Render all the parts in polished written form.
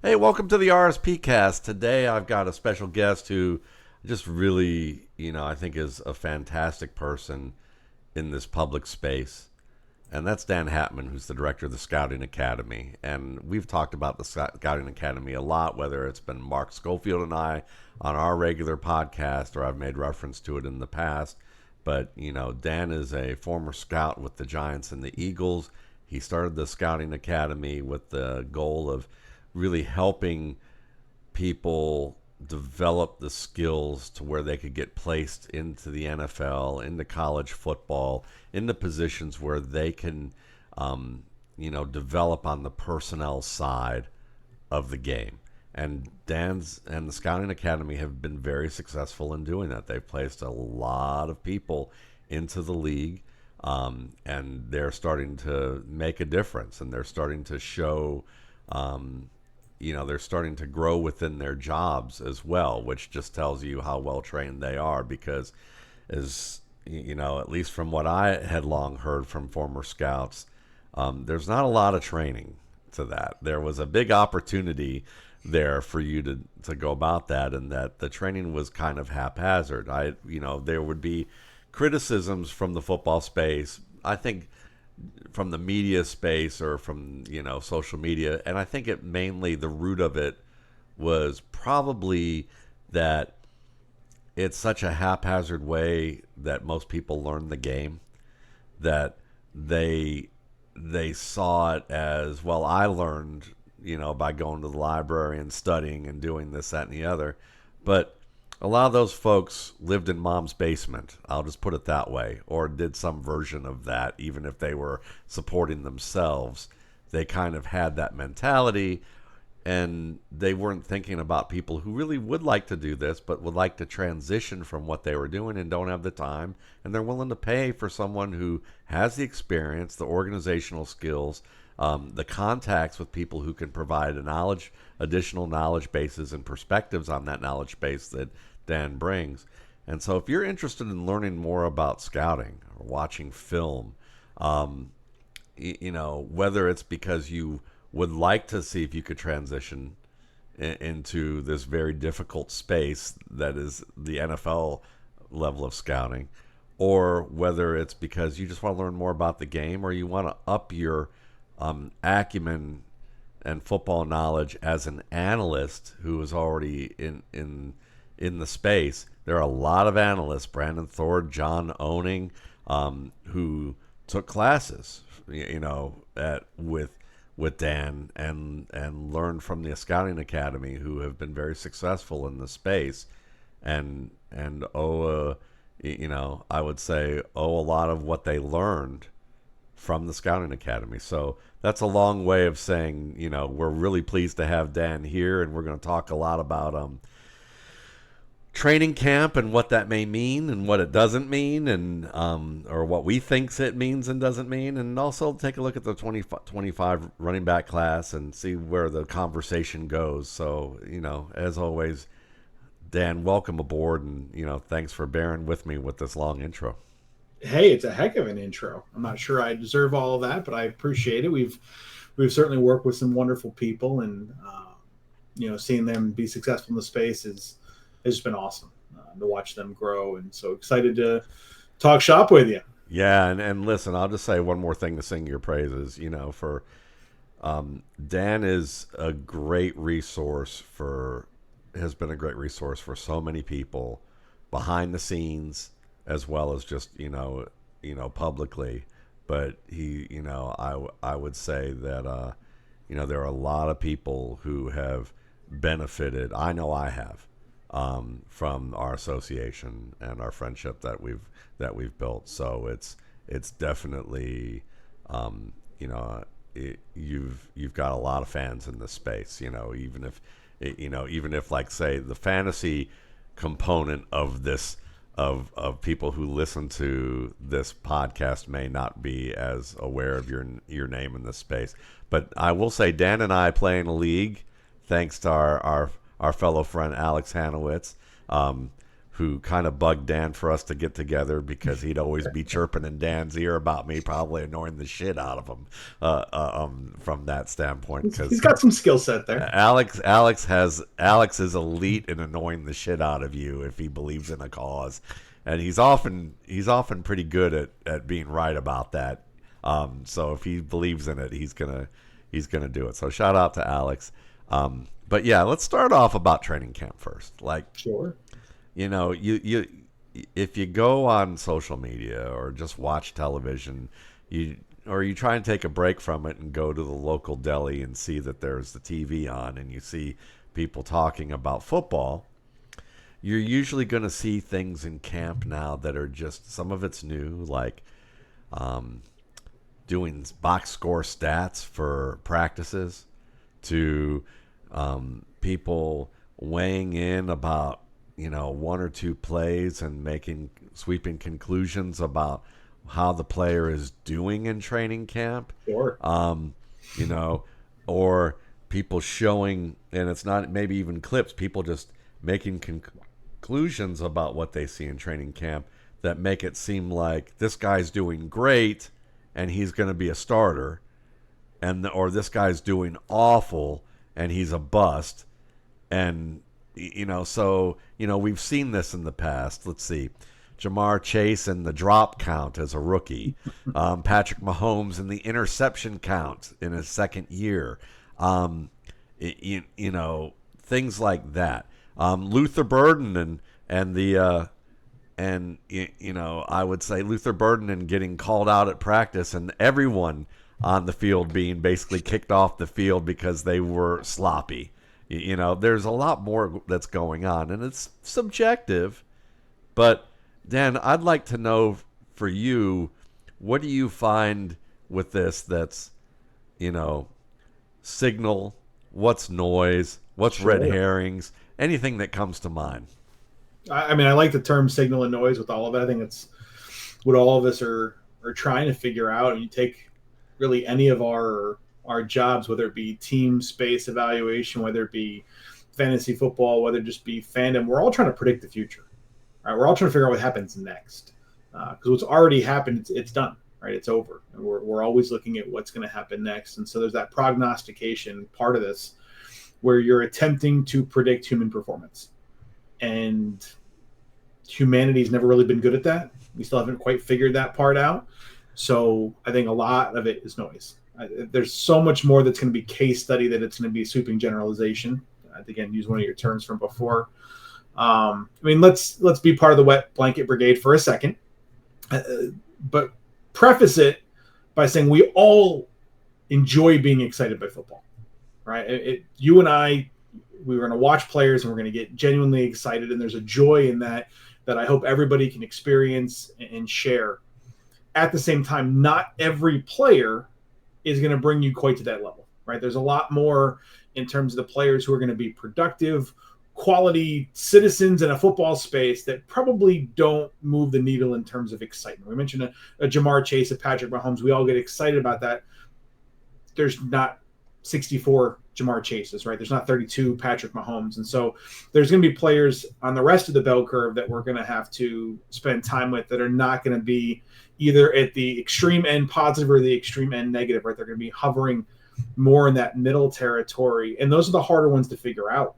Hey, welcome to the RSP cast. Today I've got a special guest who just really, I think is a fantastic person in this public space. And that's Dan Hatman, who's the director of the Scouting Academy. And we've talked about the Scouting Academy a lot, whether it's been Mark Schofield and I on our regular podcast or I've made reference to it in the past. But, Dan is a former scout with the Giants and the Eagles. He started the Scouting Academy with the goal of really helping people develop the skills to where they could get placed into the NFL, into college football, into positions where they can, develop on the personnel side of the game. And Dan's and the Scouting Academy have been very successful in doing that. They've placed a lot of people into the league, and they're starting to make a difference, and they're starting to show they're starting to grow within their jobs as well, which just tells you how well trained they are. Because, as at least from what I had long heard from former scouts, there's not a lot of training to that. There was a big opportunity there for you to go about that, and that the training was kind of haphazard. There would be criticisms from the football space, I think, from the media space or from social media, and I think it mainly, the root of it was probably that it's such a haphazard way that most people learn the game, that they saw it as, well, I learned by going to the library and studying and doing this, that, and the other. But a lot of those folks lived in mom's basement, I'll just put it that way, or did some version of that. Even if they were supporting themselves, they kind of had that mentality, and they weren't thinking about people who really would like to do this, but would like to transition from what they were doing and don't have the time, and they're willing to pay for someone who has the experience, the organizational skills, the contacts with people who can provide additional knowledge bases and perspectives on that knowledge base that Dan brings. And so if you're interested in learning more about scouting or watching film, whether it's because you would like to see if you could transition into this very difficult space that is the NFL level of scouting, or whether it's because you just want to learn more about the game, or you want to up your acumen and football knowledge as an analyst who is already in the space. There are a lot of analysts, Brandon Thord, John Owning, who took classes, with Dan and learned from the Scouting Academy, who have been very successful in the space, and I would say owe a lot of what they learned from the Scouting Academy. So that's a long way of saying, we're really pleased to have Dan here, and we're going to talk a lot about training camp and what that may mean and what it doesn't mean, and or what we thinks it means and doesn't mean, and also take a look at the 2025 running back class and see where the conversation goes. So, as always, Dan, welcome aboard, and thanks for bearing with me with this long intro. Hey, it's a heck of an intro. I'm not sure I deserve all of that, but I appreciate it. We've certainly worked with some wonderful people, and seeing them be successful in the space has just been awesome to watch them grow. And so excited to talk shop with you. Yeah, and listen, I'll just say one more thing to sing your praises. For Dan is a great resource for has been a great resource for so many people behind the scenes, as well as just publicly. But I would say that there are a lot of people who have benefited. I know I have, from our association and our friendship that we've built. So it's definitely, you've got a lot of fans in this space. Even if like, say, the fantasy component of this of people who listen to this podcast may not be as aware of your name in this space. But I will say, Dan and I play in a league, thanks to our fellow friend Alex Hanowitz, who kind of bugged Dan for us to get together because he'd always be chirping in Dan's ear about me, probably annoying the shit out of him from that standpoint. He's got some skill set there. Alex is elite in annoying the shit out of you if he believes in a cause, and he's often pretty good at being right about that. So if he believes in it, he's gonna do it. So shout out to Alex. But yeah, let's start off about training camp first. Like, sure. You if you go on social media or just watch television, you try and take a break from it and go to the local deli and see that there's the TV on and you see people talking about football, you're usually going to see things in camp now that are just, some of it's new, like doing box score stats for practices, to people weighing in about one or two plays and making sweeping conclusions about how the player is doing in training camp. Sure. Or people showing, and it's not maybe even clips, people just making conclusions about what they see in training camp that make it seem like this guy's doing great and he's going to be a starter, or this guy's doing awful and he's a bust. And so we've seen this in the past. Let's see, Jamar Chase and the drop count as a rookie, Patrick Mahomes and the interception count in his second year, things like that. Luther Burden I would say Luther Burden and getting called out at practice and everyone on the field being basically kicked off the field because they were sloppy. There's a lot more that's going on, and it's subjective. But, Dan, I'd like to know for you, what do you find with this that's, signal, what's noise, what's Sure. red herrings, anything that comes to mind? I mean, I like the term signal and noise with all of it. I think it's what all of us are trying to figure out. And you take really any of our jobs, whether it be team space evaluation, whether it be fantasy football, whether it just be fandom, we're all trying to predict the future. Right? We're all trying to figure out what happens next, because what's already happened, it's done. Right? It's over. And we're always looking at what's going to happen next. And so there's that prognostication part of this where you're attempting to predict human performance. And humanity's never really been good at that. We still haven't quite figured that part out. So I think a lot of it is noise. There's so much more that's going to be case study that it's going to be sweeping generalization. Again, use one of your terms from before. I mean, let's be part of the wet blanket brigade for a second, but preface it by saying we all enjoy being excited by football, right? You and I, we're going to watch players and we're going to get genuinely excited, and there's a joy in that I hope everybody can experience and share. At the same time, not every player is going to bring you quite to that level, right? There's a lot more in terms of the players who are going to be productive, quality citizens in a football space that probably don't move the needle in terms of excitement. We mentioned a Jamar Chase, a Patrick Mahomes. We all get excited about that. There's not 64 Jamar Chases, right? There's not 32 Patrick Mahomes. And so there's going to be players on the rest of the bell curve that we're going to have to spend time with that are not going to be either at the extreme end positive or the extreme end negative, right? They're going to be hovering more in that middle territory. And those are the harder ones to figure out,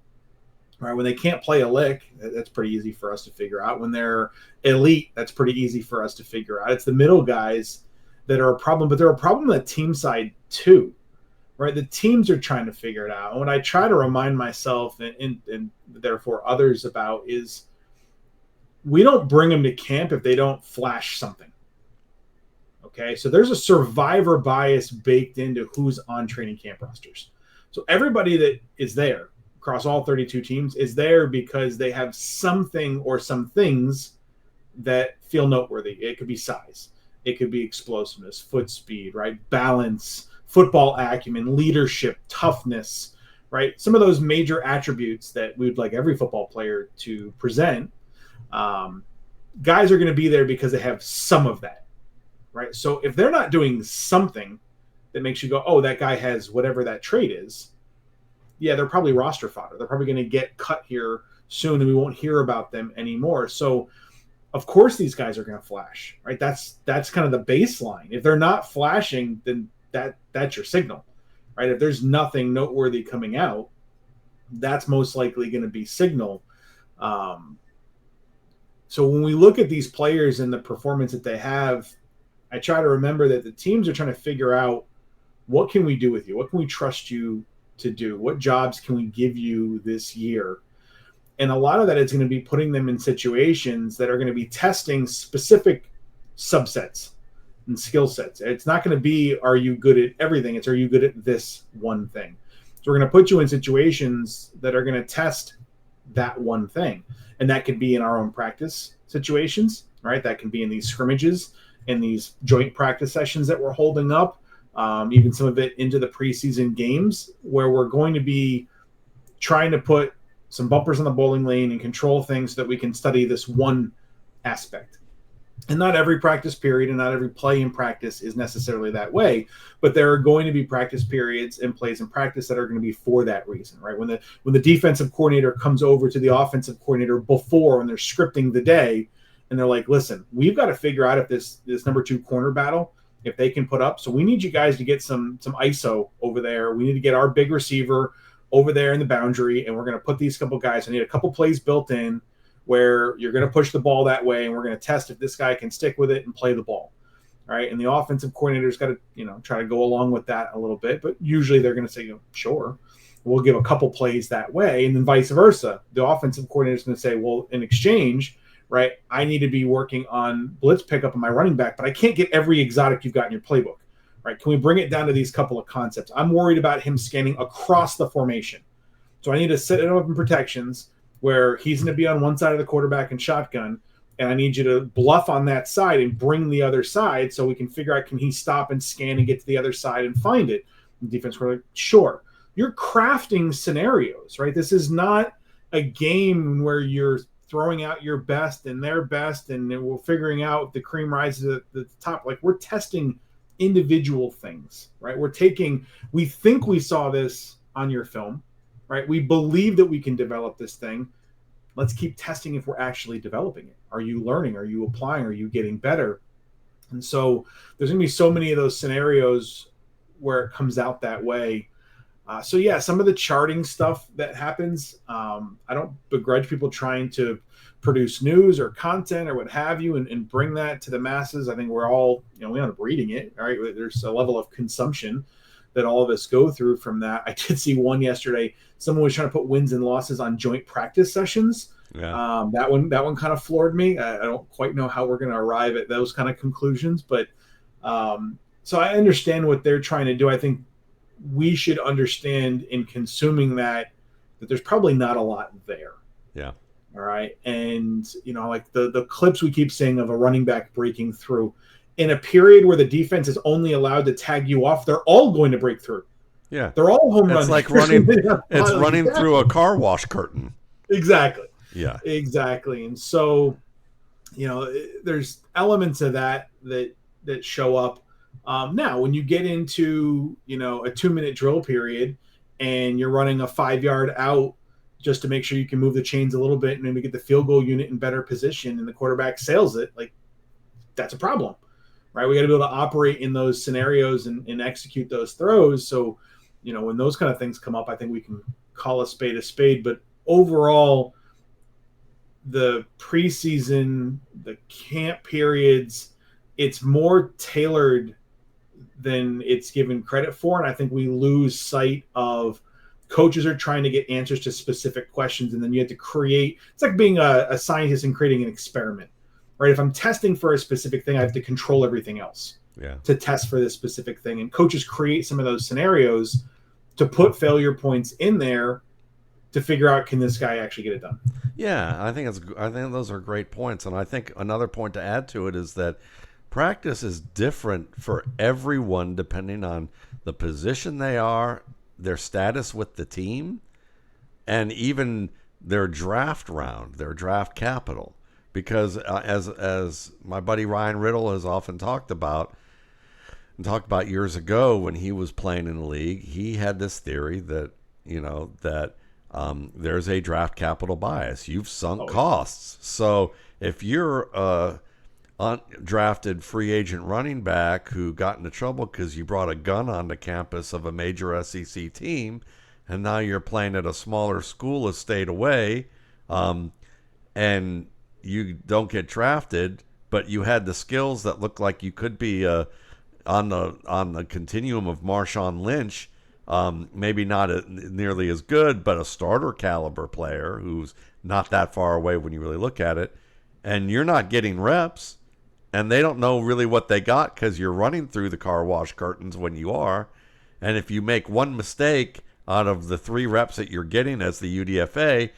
right? When they can't play a lick, that's pretty easy for us to figure out. When they're elite, that's pretty easy for us to figure out. It's the middle guys that are a problem, but they're a problem on the team side too. Right, the teams are trying to figure it out. And what I try to remind myself and therefore others about is we don't bring them to camp if they don't flash something. Okay, so there's a survivor bias baked into who's on training camp rosters. So everybody that is there across all 32 teams is there because they have something or some things that feel noteworthy. It could be size, it could be explosiveness, foot speed, right, balance, football acumen, leadership, toughness, right? Some of those major attributes that we would like every football player to present, guys are going to be there because they have some of that, right? So if they're not doing something that makes you go, oh, that guy has whatever that trait is, yeah, they're probably roster fodder. They're probably going to get cut here soon and we won't hear about them anymore. So of course these guys are going to flash, right? That's kind of the baseline. If they're not flashing, then that's your signal, right? If there's nothing noteworthy coming out, that's most likely going to be signal. So when we look at these players and the performance that they have, I try to remember that the teams are trying to figure out, what can we do with you? What can we trust you to do? What jobs can we give you this year? And a lot of that is going to be putting them in situations that are going to be testing specific subsets and skill sets. It's not going to be, are you good at everything? It's, are you good at this one thing? So we're going to put you in situations that are going to test that one thing. And that could be in our own practice situations, right? That can be in these scrimmages and these joint practice sessions that we're holding up, even some of it into the preseason games, where we're going to be trying to put some bumpers on the bowling lane and control things so that we can study this one aspect. And not every practice period and not every play in practice is necessarily that way, but there are going to be practice periods and plays in practice that are going to be for that reason, right? When the defensive coordinator comes over to the offensive coordinator before, when they're scripting the day, and they're like, listen, we've got to figure out if this number 2 corner battle, if they can put up. So we need you guys to get some ISO over there. We need to get our big receiver over there in the boundary, and we're going to put these couple guys. I need a couple plays built in where you're going to push the ball that way, and we're going to test if this guy can stick with it and play the ball. All right. And the offensive coordinator's got to, try to go along with that a little bit, but usually they're going to say, sure, we'll give a couple plays that way. And then vice versa. The offensive coordinator's going to say, well, in exchange, right, I need to be working on blitz pickup on my running back, but I can't get every exotic you've got in your playbook, right? Can we bring it down to these couple of concepts? I'm worried about him scanning across the formation. So I need to set it up in protections where he's going to be on one side of the quarterback and shotgun, and I need you to bluff on that side and bring the other side so we can figure out, can he stop and scan and get to the other side and find it? And the defense were like, sure. You're crafting scenarios, right? This is not a game where you're throwing out your best and their best and we're figuring out if the cream rises at the top. Like, we're testing individual things, right? We think we saw this on your film, right? We believe that we can develop this thing. Let's keep testing if we're actually developing it. Are you learning? Are you applying? Are you getting better? And so there's going to be so many of those scenarios where it comes out that way. So yeah, some of the charting stuff that happens, I don't begrudge people trying to produce news or content or what have you and bring that to the masses. I think we're all, we end up reading it, right? There's a level of consumption that all of us go through from that. I did see one yesterday. Someone was trying to put wins and losses on joint practice sessions. Yeah. That one kind of floored me. I don't quite know how we're going to arrive at those kind of conclusions, but so I understand what they're trying to do. I think we should understand in consuming that there's probably not a lot there. Yeah. All right. And, like the clips we keep seeing of a running back breaking through in a period where the defense is only allowed to tag you off, they're all going to break through. Yeah. They're all home runs. It's like running through a car wash curtain. Exactly. Yeah. Exactly. And so, there's elements of that show up. Now, when you get into, a 2-minute drill period and you're running a 5-yard out just to make sure you can move the chains a little bit and maybe get the field goal unit in better position and the quarterback sails it, like, that's a problem, right? We got to be able to operate in those scenarios and execute those throws. So, when those kind of things come up, I think we can call a spade. But overall, the preseason, the camp periods, it's more tailored than it's given credit for. And I think we lose sight of coaches are trying to get answers to specific questions. And then you have to create, it's like being a scientist and creating an experiment, right? If I'm testing for a specific thing, I have to control everything else to test for this specific thing. And coaches create some of those scenarios to put failure points in there to figure out, can this guy actually get it done? Yeah, I think those are great points. And I think another point to add to it is that practice is different for everyone depending on the position they are, their status with the team, and even their draft round, their draft capital. Because as my buddy Ryan Riddle has often talked about years ago when he was playing in the league, he had this theory that, that there's a draft capital bias. You've sunk Oh, costs. So if you're undrafted free agent running back who got into trouble because you brought a gun onto campus of a major SEC team, and now you're playing at a smaller school a state away, and you don't get drafted, but you had the skills that look like you could be on the continuum of Marshawn Lynch, maybe not nearly as good, but a starter caliber player who's not that far away when you really look at it, and you're not getting reps, and they don't know really what they got because you're running through the car wash curtains when you are, and if you make one mistake out of the 3 reps that you're getting as the UDFA,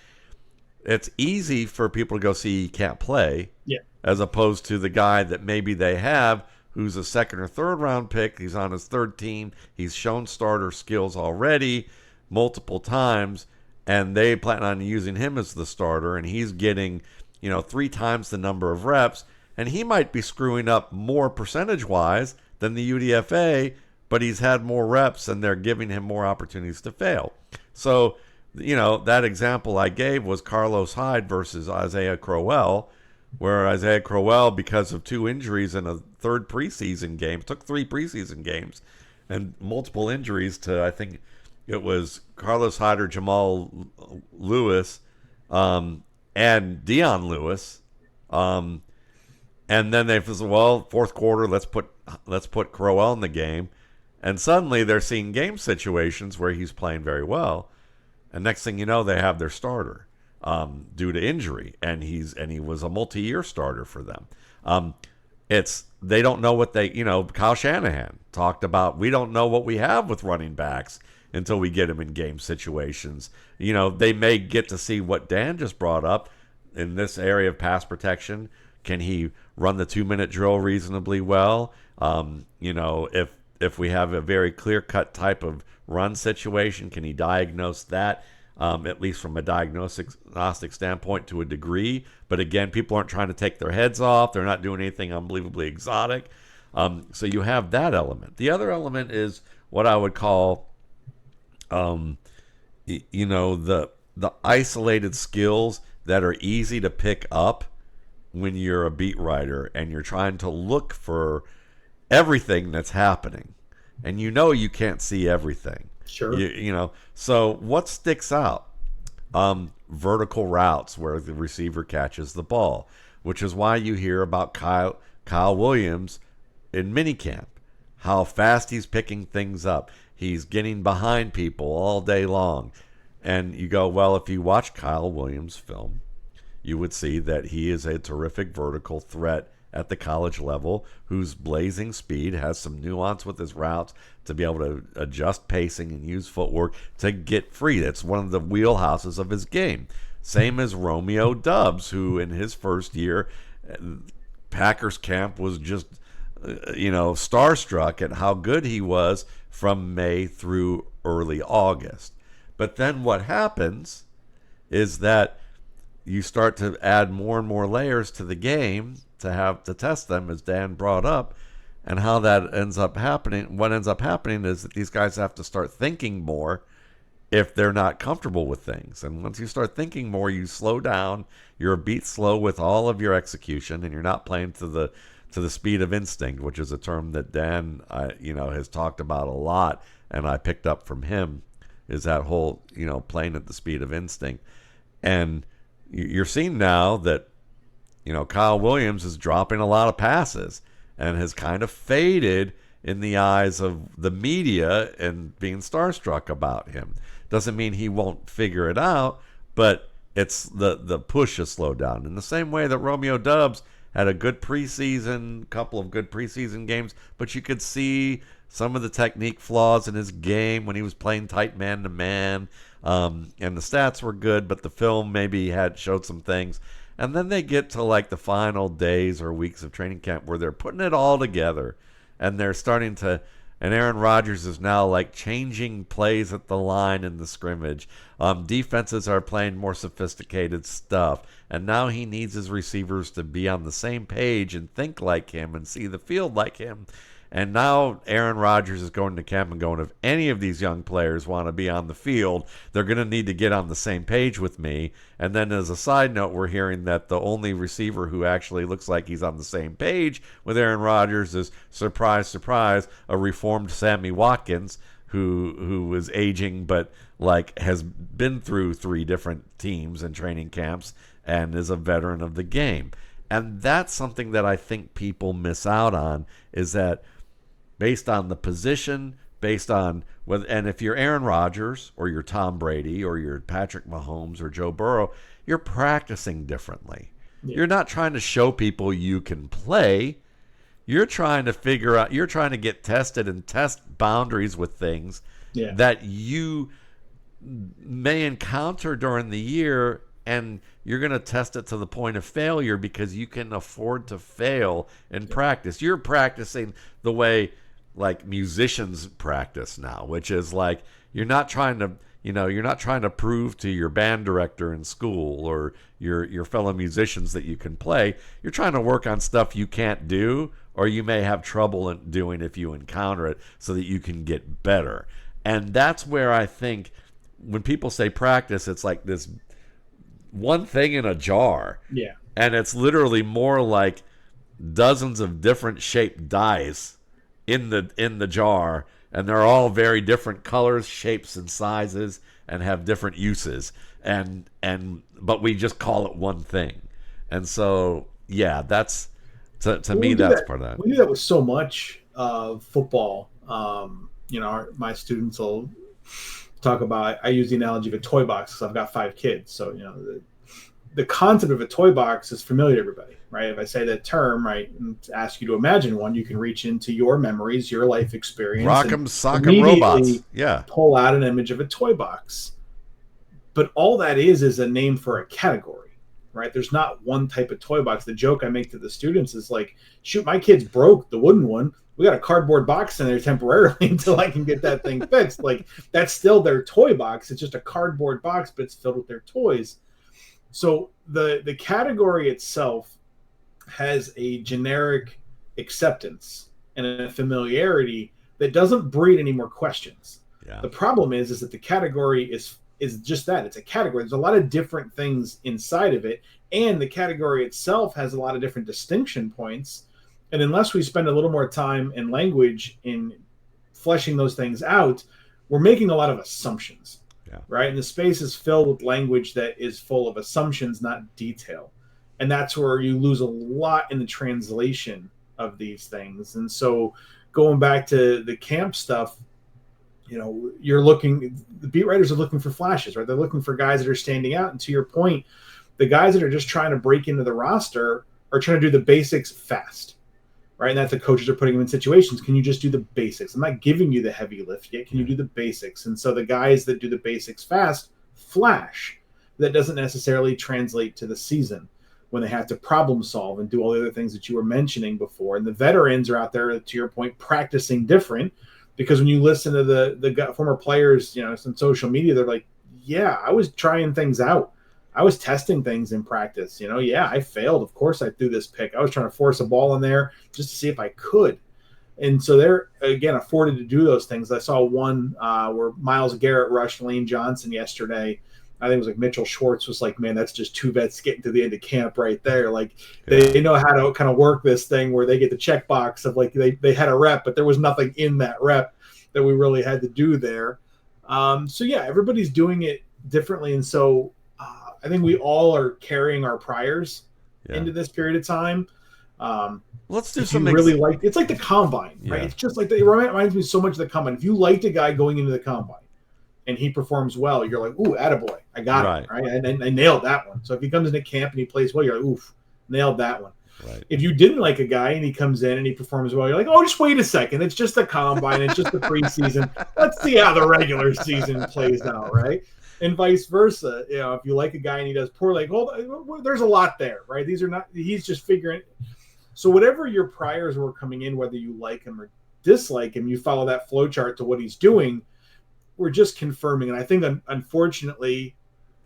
it's easy for people to go see he can't play, yeah. as opposed to the guy that maybe they have who's a second or third round pick. He's on his third team. He's shown starter skills already multiple times, and they plan on using him as the starter, and he's getting, 3 times the number of reps, and he might be screwing up more percentage-wise than the UDFA, but he's had more reps, and they're giving him more opportunities to fail. So, that example I gave was Carlos Hyde versus Isaiah Crowell, where Isaiah Crowell, because of 2 injuries in a third preseason game, took 3 preseason games and multiple injuries to, I think it was Carlos Hyde or Jamal Lewis, and Dion Lewis. And then they said, well, fourth quarter, let's put Crowell in the game. And suddenly they're seeing game situations where he's playing very well. And next thing you know, they have their starter due to injury, and he was a multi-year starter for them. They don't know what Kyle Shanahan talked about. We don't know what we have with running backs until we get them in game situations. They may get to see what Dan just brought up in this area of pass protection. Can he run the 2-minute drill reasonably well? If we have a very clear-cut type of run situation, can he diagnose that, at least from a diagnostic standpoint to a degree? But again, people aren't trying to take their heads off. They're not doing anything unbelievably exotic. So you have that element. The other element is what I would call, the isolated skills that are easy to pick up when you're a beat writer and you're trying to look for everything that's happening, and you can't see everything. Sure. So what sticks out? Vertical routes where the receiver catches the ball, which is why you hear about Kyle Williams in minicamp, how fast he's picking things up. He's getting behind people all day long. And you go, well, if you watch Kyle Williams' film, you would see that he is a terrific vertical threat at the college level, whose blazing speed has some nuance with his routes to be able to adjust pacing and use footwork to get free. That's one of the wheelhouses of his game. Same as Romeo Doubs, who in his first year, Packers camp was just, starstruck at how good he was from May through early August. But then what happens is that you start to add more and more layers to the game to have to test them, as Dan brought up, and how that ends up happening. What ends up happening is that these guys have to start thinking more if they're not comfortable with things. And once you start thinking more, you slow down. You're a beat slow with all of your execution, and you're not playing to the speed of instinct, which is a term that Dan, has talked about a lot, and I picked up from him, is that whole, playing at the speed of instinct. And you're seeing now that, Kyle Williams is dropping a lot of passes and has kind of faded in the eyes of the media and being starstruck about him. Doesn't mean he won't figure it out, but it's the push has slowed down. In the same way that Romeo Doubs had a good couple of good preseason games, but you could see some of the technique flaws in his game when he was playing tight man-to-man, and the stats were good, but the film maybe showed some things. And then they get to like the final days or weeks of training camp where they're putting it all together, and they're starting to, and Aaron Rodgers is now like changing plays at the line in the scrimmage. Defenses are playing more sophisticated stuff, and now he needs his receivers to be on the same page and think like him and see the field like him. And now Aaron Rodgers is going to camp and going, if any of these young players want to be on the field, they're going to need to get on the same page with me. And then as a side note, we're hearing that the only receiver who actually looks like he's on the same page with Aaron Rodgers is, surprise, surprise, a reformed Sammy Watkins, who was aging but like has been through 3 different teams and training camps and is a veteran of the game. And that's something that I think people miss out on, is that based on the position, based on whether, and if you're Aaron Rodgers or you're Tom Brady or you're Patrick Mahomes or Joe Burrow, you're practicing differently. Yeah. You're not trying to show people you can play. You're trying to figure out, you're trying to get tested and test boundaries with things that you may encounter during the year, and you're going to test it to the point of failure because you can afford to fail in practice. You're practicing the way like musicians practice now, which is like you're not trying to prove to your band director in school or your fellow musicians that you can play. You're trying to work on stuff you can't do or you may have trouble in doing if you encounter it, so that you can get better. And that's where I think when people say practice, it's like this one thing in a jar. Yeah. And it's literally more like dozens of different shaped dice in the jar, and they're all very different colors, shapes, and sizes, and have different uses. But we just call it one thing. And so, yeah, that's to me that's part of that. We do that with so much of football. My students will talk about, I use the analogy of a toy box because I've got 5 kids. So, the concept of a toy box is familiar to everybody, right? If I say that term, right, and ask you to imagine one, you can reach into your memories, your life experience. Rock'em sock'em robots. Yeah. Pull out an image of a toy box. But all that is a name for a category, right? There's not one type of toy box. The joke I make to the students is like, shoot, my kid's broke the wooden one. We got a cardboard box in there temporarily until I can get that thing fixed. Like, that's still their toy box. It's just a cardboard box, but it's filled with their toys. So the category itself has a generic acceptance and a familiarity that doesn't breed any more questions. Yeah. The problem is that the category is just that. It's a category. There's a lot of different things inside of it, and the category itself has a lot of different distinction points. And unless we spend a little more time and language in fleshing those things out, we're making a lot of assumptions, right? And the space is filled with language that is full of assumptions, not detail. And that's where you lose a lot in the translation of these things. And so going back to the camp stuff, the beat writers are looking for flashes, right? They're looking for guys that are standing out. And to your point, the guys that are just trying to break into the roster are trying to do the basics fast. Right, and that the coaches are putting them in situations. Can you just do the basics? I'm not giving you the heavy lift yet. Can you do the basics? And so the guys that do the basics fast flash. That doesn't necessarily translate to the season when they have to problem solve and do all the other things that you were mentioning before. And the veterans are out there, to your point, practicing different, because when you listen to the former players, on social media, they're like, yeah, I was trying things out. I was testing things in practice. I failed. Of course I threw this pick. I was trying to force a ball in there just to see if I could. And so they're, again, afforded to do those things. I saw one where Myles Garrett rushed Lane Johnson yesterday. I think it was like Mitchell Schwartz was like, man, that's just 2 vets getting to the end of camp right there. Like, they know how to kind of work this thing where they get the checkbox of like they had a rep, but there was nothing in that rep that we really had to do there. Everybody's doing it differently. And so I think we all are carrying our priors into this period of time. Let's do some. It's like the combine, right? It's just like it reminds me so much of the combine. If you liked a guy going into the combine and he performs well, you're like, ooh, attaboy, I got it, right? And I nailed that one. So if he comes into camp and he plays well, you're like, oof, nailed that one. Right. If you didn't like a guy and he comes in and he performs well, you're like, oh, just wait a second. It's just the combine. It's just the preseason. Let's see how the regular season plays out, right? And vice versa. If you like a guy and he does poorly, there's a lot there, right? He's just figuring. So whatever your priors were coming in, whether you like him or dislike him, you follow that flow chart to what he's doing. We're just confirming. And I think, unfortunately,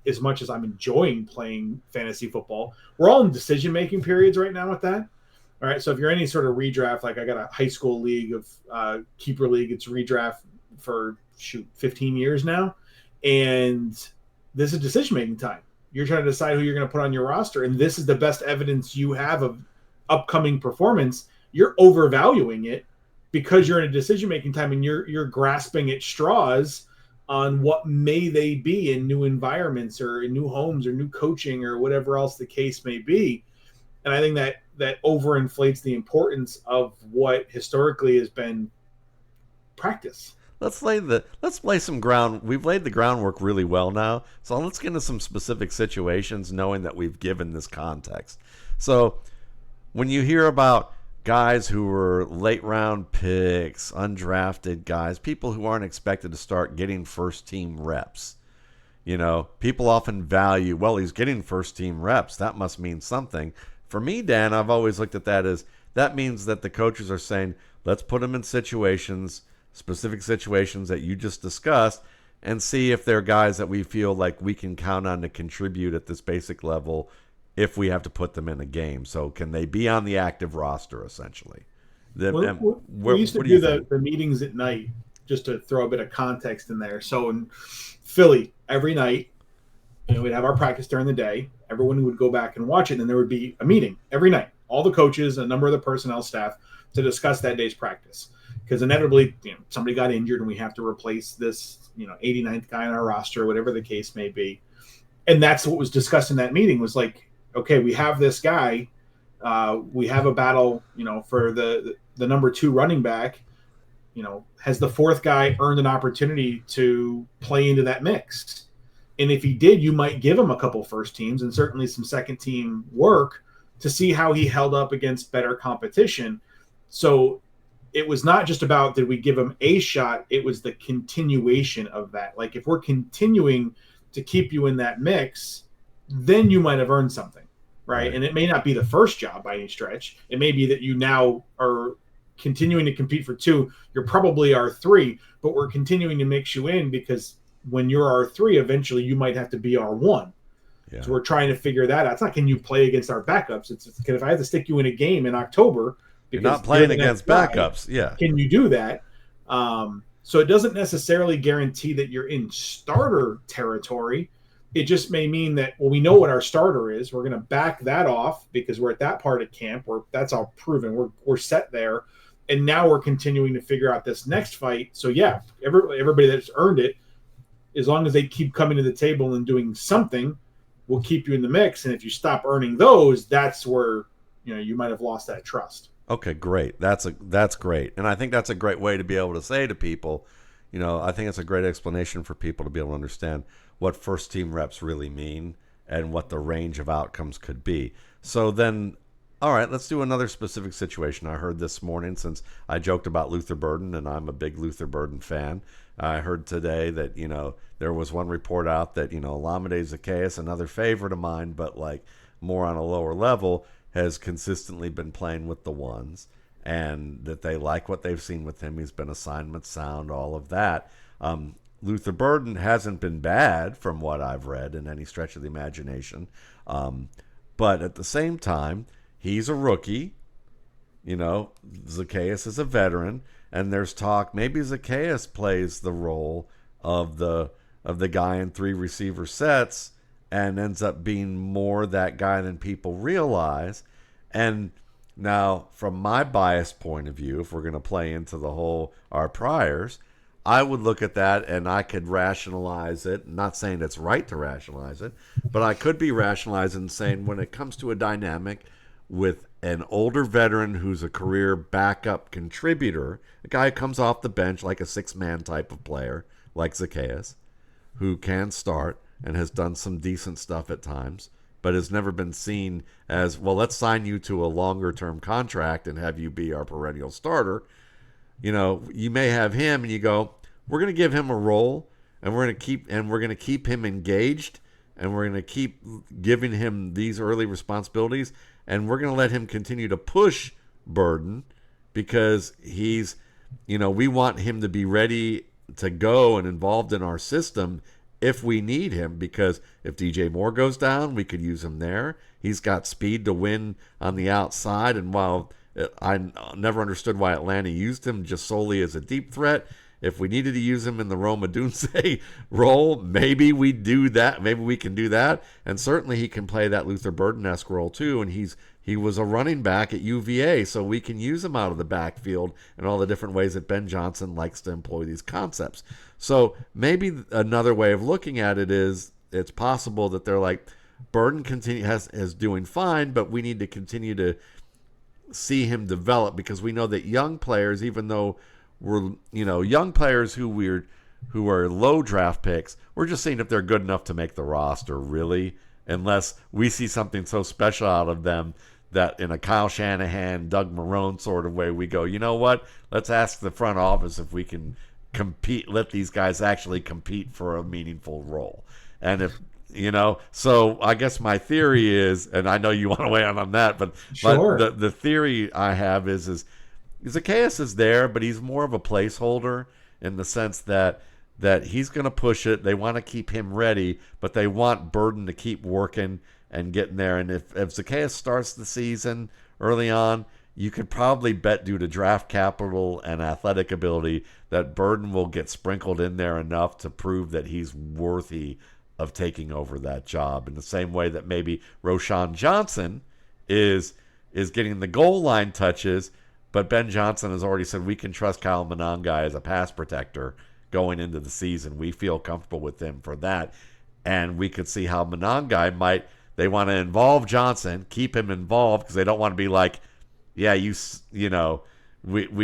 as much as I'm enjoying playing fantasy football, we're all in decision-making periods right now with that. All right, so if you're any sort of redraft, like I got a high school league of keeper league, it's redraft for 15 years now, and this is decision making time. You're trying to decide who you're going to put on your roster, and this is the best evidence you have of upcoming performance. You're overvaluing it because you're in a decision making time, and you're grasping at straws on what may they be in new environments or in new homes or new coaching or whatever else the case may be. And I think that overinflates the importance of what historically has been practice. Let's lay some ground. We've laid the groundwork really well now. So let's get into some specific situations, knowing that we've given this context. So when you hear about guys who were late round picks, undrafted guys, people who aren't expected to start getting first team reps, people often value, well, he's getting first team reps. That must mean something. For me, Dan, I've always looked at that as that means that the coaches are saying, let's put him in specific situations that you just discussed, and see if they're guys that we feel like we can count on to contribute at this basic level if we have to put them in a game. So can they be on the active roster, essentially? We used to do the meetings at night, just to throw a bit of context in there. So in Philly, every night, we'd have our practice during the day. Everyone would go back and watch it, and then there would be a meeting every night. All the coaches, a number of the personnel staff, to discuss that day's practice. Because inevitably, somebody got injured and we have to replace this, 89th guy on our roster, whatever the case may be. And that's what was discussed in that meeting was like, okay, we have this guy. We have a battle, for the number 2 running back. Has the 4th guy earned an opportunity to play into that mix? And if he did, you might give him a couple first teams and certainly some second team work to see how he held up against better competition. So it was not just about did we give him a shot, it was the continuation of that. Like if we're continuing to keep you in that mix, then you might have earned something, right? And it may not be the first job by any stretch. It may be that you now are continuing to compete for 2. You're probably our 3, but we're continuing to mix you in because when you're our 3, eventually you might have to be our 1. Yeah. So we're trying to figure that out. It's not can you play against our backups. It's if I have to stick you in a game in October, you're not playing against backups. Yeah. Can you do that? So it doesn't necessarily guarantee that you're in starter territory. It just may mean that, well, we know what our starter is. We're going to back that off because we're at that part of camp where that's all proven. We're set there. And now we're continuing to figure out this next fight. So, yeah, everybody that's earned it, as long as they keep coming to the table and doing something, we'll keep you in the mix. And if you stop earning those, that's where, you might have lost that trust. Okay, great. That's great. And I think that's a great way to be able to say to people, I think it's a great explanation for people to be able to understand what first team reps really mean and what the range of outcomes could be. So then, all right, let's do another specific situation. I heard this morning, since I joked about Luther Burden, and I'm a big Luther Burden fan, I heard today that, there was one report out that, Olamide Zaccheaus, another favorite of mine, but like more on a lower level, has consistently been playing with the ones, and that they like what they've seen with him. He's been assignment sound, all of that. Luther Burden hasn't been bad from what I've read in any stretch of the imagination. But at the same time, he's a rookie. Zaccheaus is a veteran, and there's talk maybe Zaccheaus plays the role of the guy in 3 receiver sets and ends up being more that guy than people realize. And now, from my biased point of view, if we're going to play into the whole our priors, I would look at that and I could rationalize it. Not saying it's right to rationalize it, but I could be rationalizing saying when it comes to a dynamic with an older veteran who's a career backup contributor, a guy who comes off the bench like a 6-man type of player, like Zaccheaus, who can start and has done some decent stuff at times, but has never been seen as, well, let's sign you to a longer-term contract and have you be our perennial starter. You may have him and you go, we're going to give him a role, and we're going to keep him engaged, and we're going to keep giving him these early responsibilities, and we're going to let him continue to push Burden because he's, we want him to be ready to go and involved in our system if we need him, because if DJ Moore goes down, we could use him there. He's got speed to win on the outside, and while I never understood why Atlanta used him just solely as a deep threat, if we needed to use him in the Rome Odunze role, maybe we do that. Maybe we can do that, and certainly he can play that Luther Burden-esque role too, and he was a running back at UVA, so we can use him out of the backfield and all the different ways that Ben Johnson likes to employ these concepts. So maybe another way of looking at it is it's possible that they're like, Burden is doing fine, but we need to continue to see him develop, because we know that young players, even though we're young players who are low draft picks, we're just seeing if they're good enough to make the roster, really, unless we see something so special out of them that in a Kyle Shanahan, Doug Marrone sort of way, we go, you know what? Let's ask the front office if we can compete, let these guys actually compete for a meaningful role. And if, so I guess my theory is, and I know you want to weigh in on that, but, Sure. but the theory I have is Zaccheaus is there, but he's more of a placeholder in the sense that he's going to push it. They want to keep him ready, but they want Burden to keep working and getting there. And if Zaccheaus starts the season early on, you could probably bet, due to draft capital and athletic ability, that Burden will get sprinkled in there enough to prove that he's worthy of taking over that job, in the same way that maybe Roschon Johnson is getting the goal line touches, but Ben Johnson has already said we can trust Kyle Monangai as a pass protector going into the season. We feel comfortable with him for that. And we could see how Monangai they want to involve Johnson, keep him involved, because they don't want to be like, yeah, we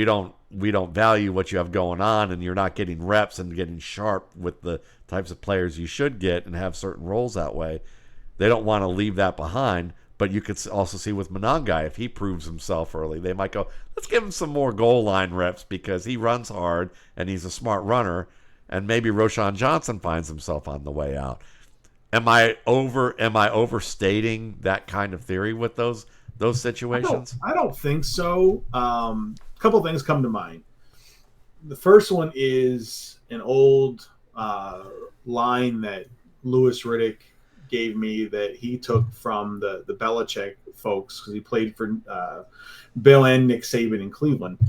don't value what you have going on, and you're not getting reps and getting sharp with the types of players you should get and have certain roles that way. They don't want to leave that behind. But you could also see with Monangai, if he proves himself early, they might go, let's give him some more goal line reps because he runs hard and he's a smart runner, and maybe Roschon Johnson finds himself on the way out. Am I overstating that kind of theory with those situations? I don't think so. A couple of things come to mind. The first one is an old line that Louis Riddick gave me that he took from the Belichick folks, because he played for Bill and Nick Saban in Cleveland.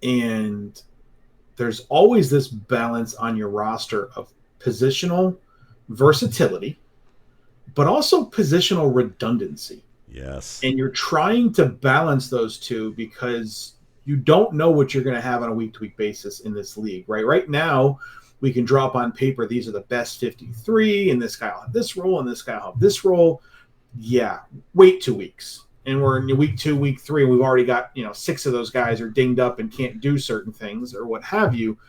And there's always this balance on your roster of positional versatility, but also positional redundancy. Yes. And you're trying to balance those two, because you don't know what you're going to have on a week-to-week basis in this league, right? Right now, we can draw up on paper, these are the best 53, and this guy will have this role, and this guy will have this role. Yeah, wait 2 weeks. And we're in week 2, week 3, and we've already got, 6 of those guys are dinged up and can't do certain things or what have you.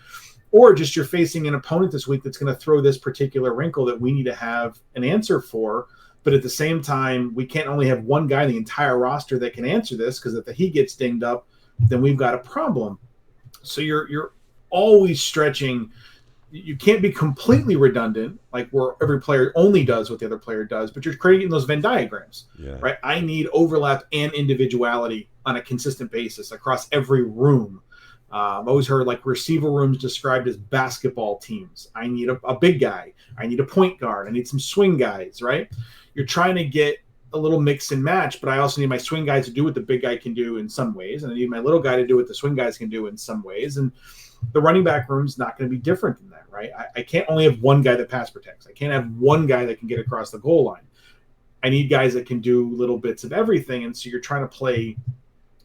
Or just you're facing an opponent this week that's going to throw this particular wrinkle that we need to have an answer for. But at the same time, we can't only have one guy in the entire roster that can answer this, because if he gets dinged up, then we've got a problem. So you're always stretching. You can't be completely redundant, like where every player only does what the other player does, but you're creating those Venn diagrams, right? I need overlap and individuality on a consistent basis across every room. I've always heard like receiver rooms described as basketball teams. I need a big guy. I need a point guard. I need some swing guys, right? You're trying to get a little mix and match, but I also need my swing guys to do what the big guy can do in some ways, and I need my little guy to do what the swing guys can do in some ways. And the running back room is not going to be different than that, right? I can't only have one guy that pass protects. I can't have one guy that can get across the goal line. I need guys that can do little bits of everything, and so you're trying to play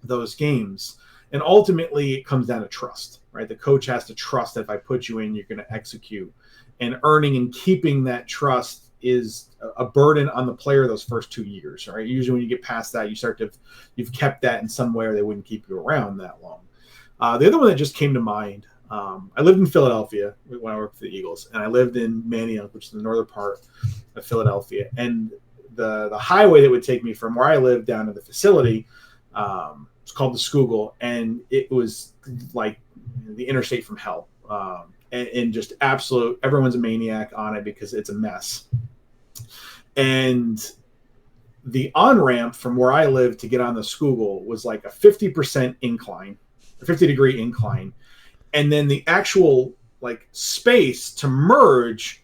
those games. And ultimately, it comes down to trust, right? The coach has to trust that if I put you in, you're going to execute. And earning and keeping that trust is a burden on the player those first 2 years, right? Usually when you get past that, you've kept that in some way, or they wouldn't keep you around that long. The other one that just came to mind, I lived in Philadelphia when I worked for the Eagles, and I lived in Manayunk, which is the northern part of Philadelphia. And the highway that would take me from where I lived down to the facility, it's called the Schuylkill, and it was like the interstate from hell. And just absolute, everyone's a maniac on it because it's a mess. And the on-ramp from where I lived to get on the Schuylkill was like a 50% incline, a 50-degree incline. And then the actual like space to merge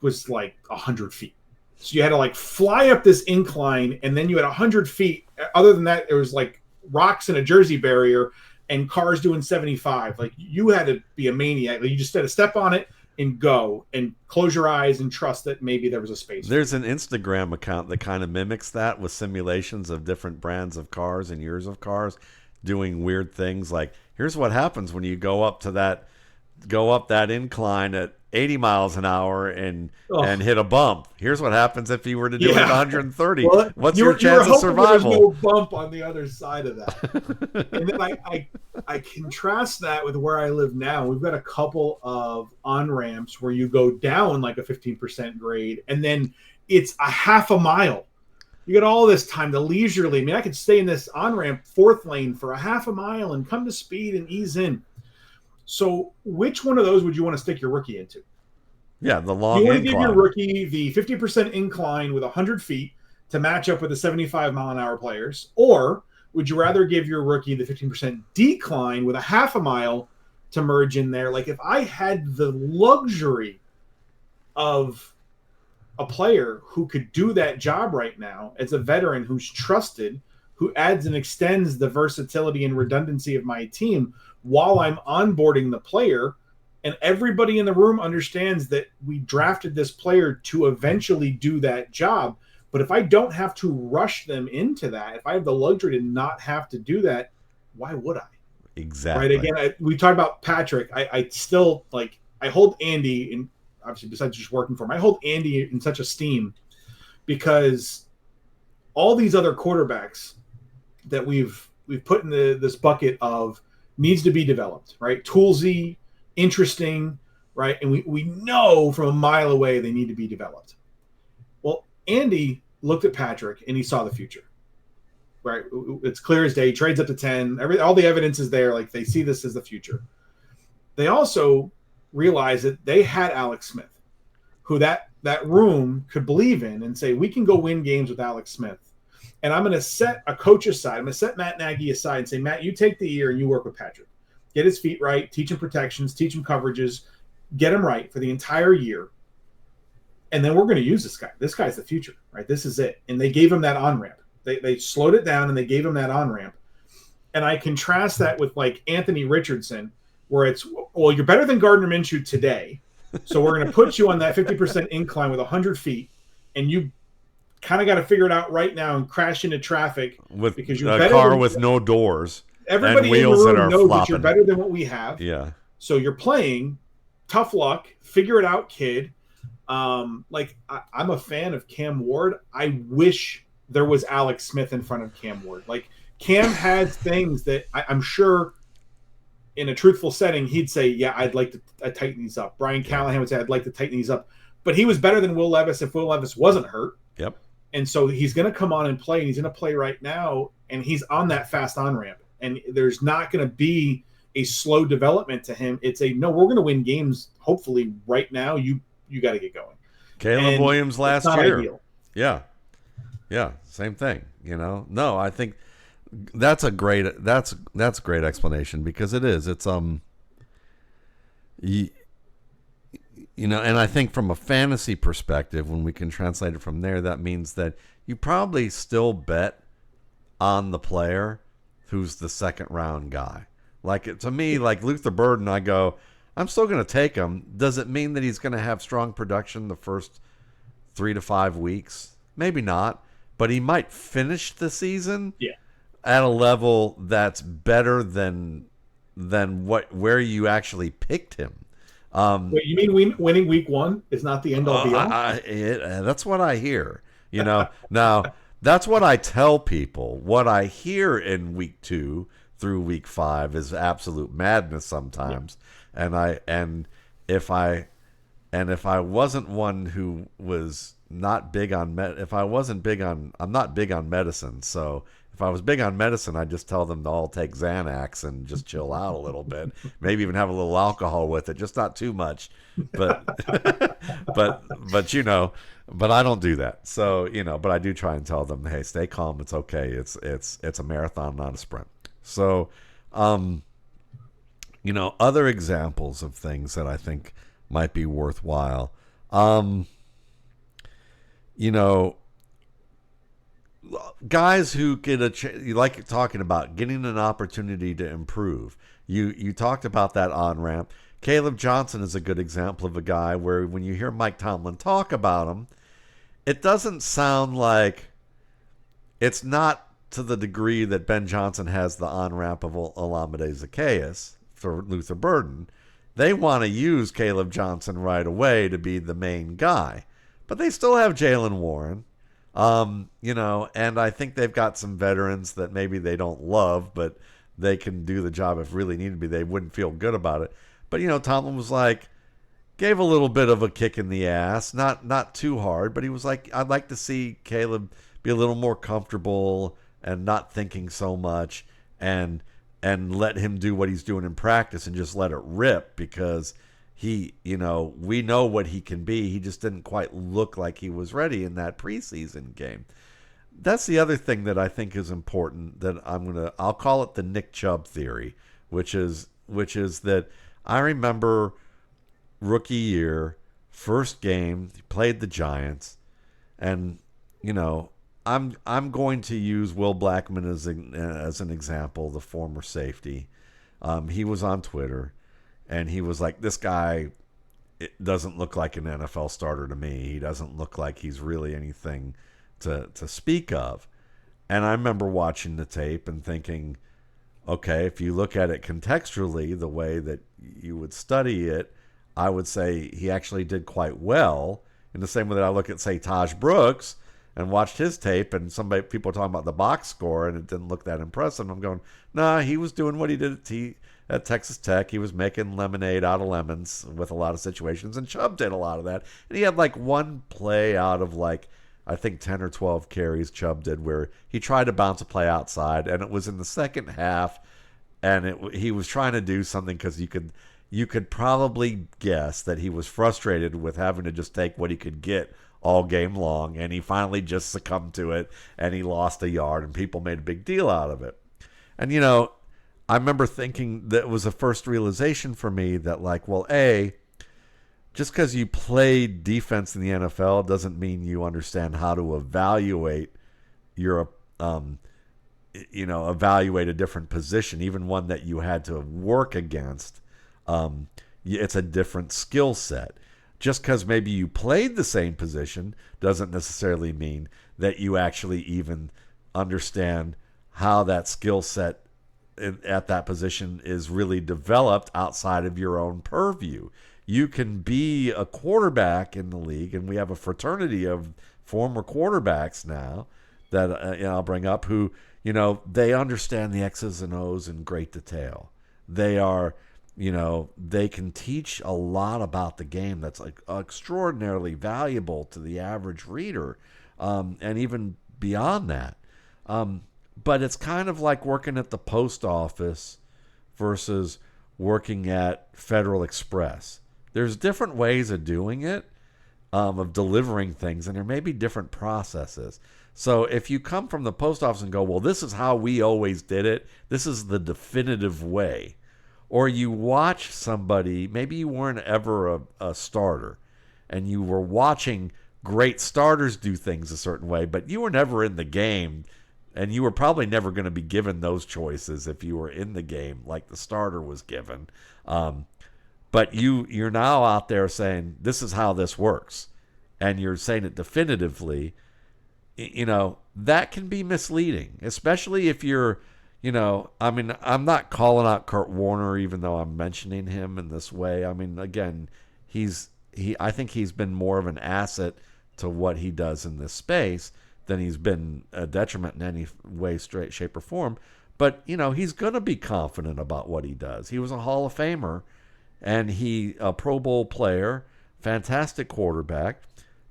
was like 100 feet. So you had to like fly up this incline, and then you had 100 feet. Other than that, there was like rocks and a Jersey barrier and cars doing 75. Like you had to be a maniac. Like, you just had to step on it and go and close your eyes and trust that maybe there was a space. There's an Instagram account that kind of mimics that with simulations of different brands of cars and years of cars doing weird things. Like, here's what happens when you go up that incline at 80 miles an hour and hit a bump. Here's what happens if you were to do it at 130. Well, what's your chance of survival? There's no bump on the other side of that. And then I contrast that with where I live now. We've got a couple of on-ramps where you go down like a 15% grade, and then it's a half a mile. You get all this time to leisurely. I mean, I could stay in this on-ramp 4th lane for a half a mile and come to speed and ease in. So which one of those would you want to stick your rookie into? Yeah, the long incline. You want to give your rookie the 50% incline with 100 feet to match up with the 75-mile-an-hour players? Or would you rather give your rookie the 15% decline with a half a mile to merge in there? Like, if I had the luxury of a player who could do that job right now as a veteran who's trusted, who adds and extends the versatility and redundancy of my team while I'm onboarding the player, and everybody in the room understands that we drafted this player to eventually do that job. But if I don't have to rush them into that, if I have the luxury to not have to do that, why would I? Exactly. Right. Again, we talked about Patrick. I still I hold Andy, and obviously besides just working for him, I hold Andy in such esteem because all these other quarterbacks that we've put in this bucket of needs to be developed, right? Toolsy, interesting, right? And we know from a mile away they need to be developed. Well, Andy looked at Patrick and he saw the future, right? It's clear as day. He trades up to 10. All the evidence is there. Like, they see this as the future. They also realized that they had Alex Smith, who that room could believe in and say, we can go win games with Alex Smith. And I'm going to set a coach aside. I'm going to set Matt Nagy aside and say, Matt, you take the year and you work with Patrick. Get his feet right, teach him protections, teach him coverages, get him right for the entire year. And then we're going to use this guy. This guy's the future, right? This is it. And they gave him that on-ramp. They slowed it down and they gave him that on-ramp. And I contrast that with like Anthony Richardson, where it's, well, you're better than Gardner Minshew today. So we're going to put you on that 50% incline with 100 feet. And you kind of got to figure it out right now and crash into traffic with because you're a car with no doors. Everybody and wheels in the room that are knows flopping. that you're better than what we have. Yeah. So you're playing tough luck, figure it out, kid. I'm a fan of Cam Ward. I wish there was Alex Smith in front of Cam Ward. Like, Cam had things that I'm sure in a truthful setting, he'd say, yeah, I'd like to tighten these up. Brian Callahan would say, I'd like to tighten these up. But he was better than Will Levis if Will Levis wasn't hurt. Yep. And so he's going to come on and play, and he's going to play right now, and he's on that fast on-ramp. And there's not going to be a slow development to him. It's we're going to win games, hopefully, right now. You got to get going. Caleb Williams last year. Ideal. Yeah, same thing. No, I think that's a great great explanation because it is. It's and I think from a fantasy perspective, when we can translate it from there, that means that you probably still bet on the player who's the second round guy. Like, to me, like Luther Burden, I go, I'm still going to take him. Does it mean that he's going to have strong production the first 3 to 5 weeks? Maybe not, but he might finish the season at a level that's better than where you actually picked him. Wait, you mean winning week 1 is not the end all be all? That's what I hear. Now that's what I tell people. What I hear in week 2 through week 5 is absolute madness sometimes. Yeah. And if I wasn't one who was not big on I'm not big on medicine. So if I was big on medicine, I'd just tell them to all take Xanax and just chill out a little bit. Maybe even have a little alcohol with it, just not too much. But but I don't do that. So, but I do try and tell them, hey, stay calm. It's okay. It's a marathon, not a sprint. So, other examples of things that I think might be worthwhile. you know, guys who get you like talking about getting an opportunity to improve. You talked about that on ramp. Caleb Johnson is a good example of a guy where when you hear Mike Tomlin talk about him, it doesn't sound like it's not to the degree that Ben Johnson has the on ramp of Olamide Zaccheaus for Luther Burden. They want to use Caleb Johnson right away to be the main guy, but they still have Jalen Warren. And I think they've got some veterans that maybe they don't love, but they can do the job if really needed to be. They wouldn't feel good about it. But, Tomlin was like, gave a little bit of a kick in the ass, not too hard, but he was like, I'd like to see Caleb be a little more comfortable and not thinking so much and let him do what he's doing in practice and just let it rip because we know what he can be. He just didn't quite look like he was ready in that preseason game. That's the other thing that I think is important that I'll call it the Nick Chubb theory, which is that I remember rookie year, first game, he played the Giants, and I'm going to use Will Blackman as an example, the former safety. He was on Twitter, and he was like, this guy doesn't look like an NFL starter to me. He doesn't look like he's really anything to speak of. And I remember watching the tape and thinking, okay, if you look at it contextually, the way that you would study it, I would say he actually did quite well in the same way that I look at, say, Taj Brooks and watched his tape and people are talking about the box score and it didn't look that impressive. I'm going, nah, he was doing what he did at Texas Tech. He was making lemonade out of lemons with a lot of situations, and Chubb did a lot of that. And he had like one play out of I think 10 or 12 carries Chubb did where he tried to bounce a play outside, and it was in the second half, and he was trying to do something because you could probably guess that he was frustrated with having to just take what he could get all game long, and he finally just succumbed to it, and he lost a yard, and people made a big deal out of it. And, I remember thinking that it was a first realization for me that, just because you played defense in the NFL doesn't mean you understand how to evaluate evaluate a different position, even one that you had to work against. It's a different skill set. Just because maybe you played the same position doesn't necessarily mean that you actually even understand how that skill set at that position is really developed outside of your own purview. You can be a quarterback in the league, and we have a fraternity of former quarterbacks now that I'll bring up who, they understand the X's and O's in great detail. They are, they can teach a lot about the game that's extraordinarily valuable to the average reader, and even beyond that. But it's kind of like working at the post office versus working at Federal Express. There's different ways of doing it, of delivering things, and there may be different processes. So if you come from the post office and go, well, this is how we always did it, this is the definitive way, or you watch somebody, maybe you weren't ever a starter, and you were watching great starters do things a certain way, but you were never in the game, and you were probably never going to be given those choices if you were in the game like the starter was given. But you're now out there saying, this is how this works, and you're saying it definitively. That can be misleading, especially if you're, I'm not calling out Kurt Warner, even though I'm mentioning him in this way. I mean, again, I think he's been more of an asset to what he does in this space than he's been a detriment in any way, shape, or form. But, he's going to be confident about what he does. He was a Hall of Famer, and a Pro Bowl player, fantastic quarterback.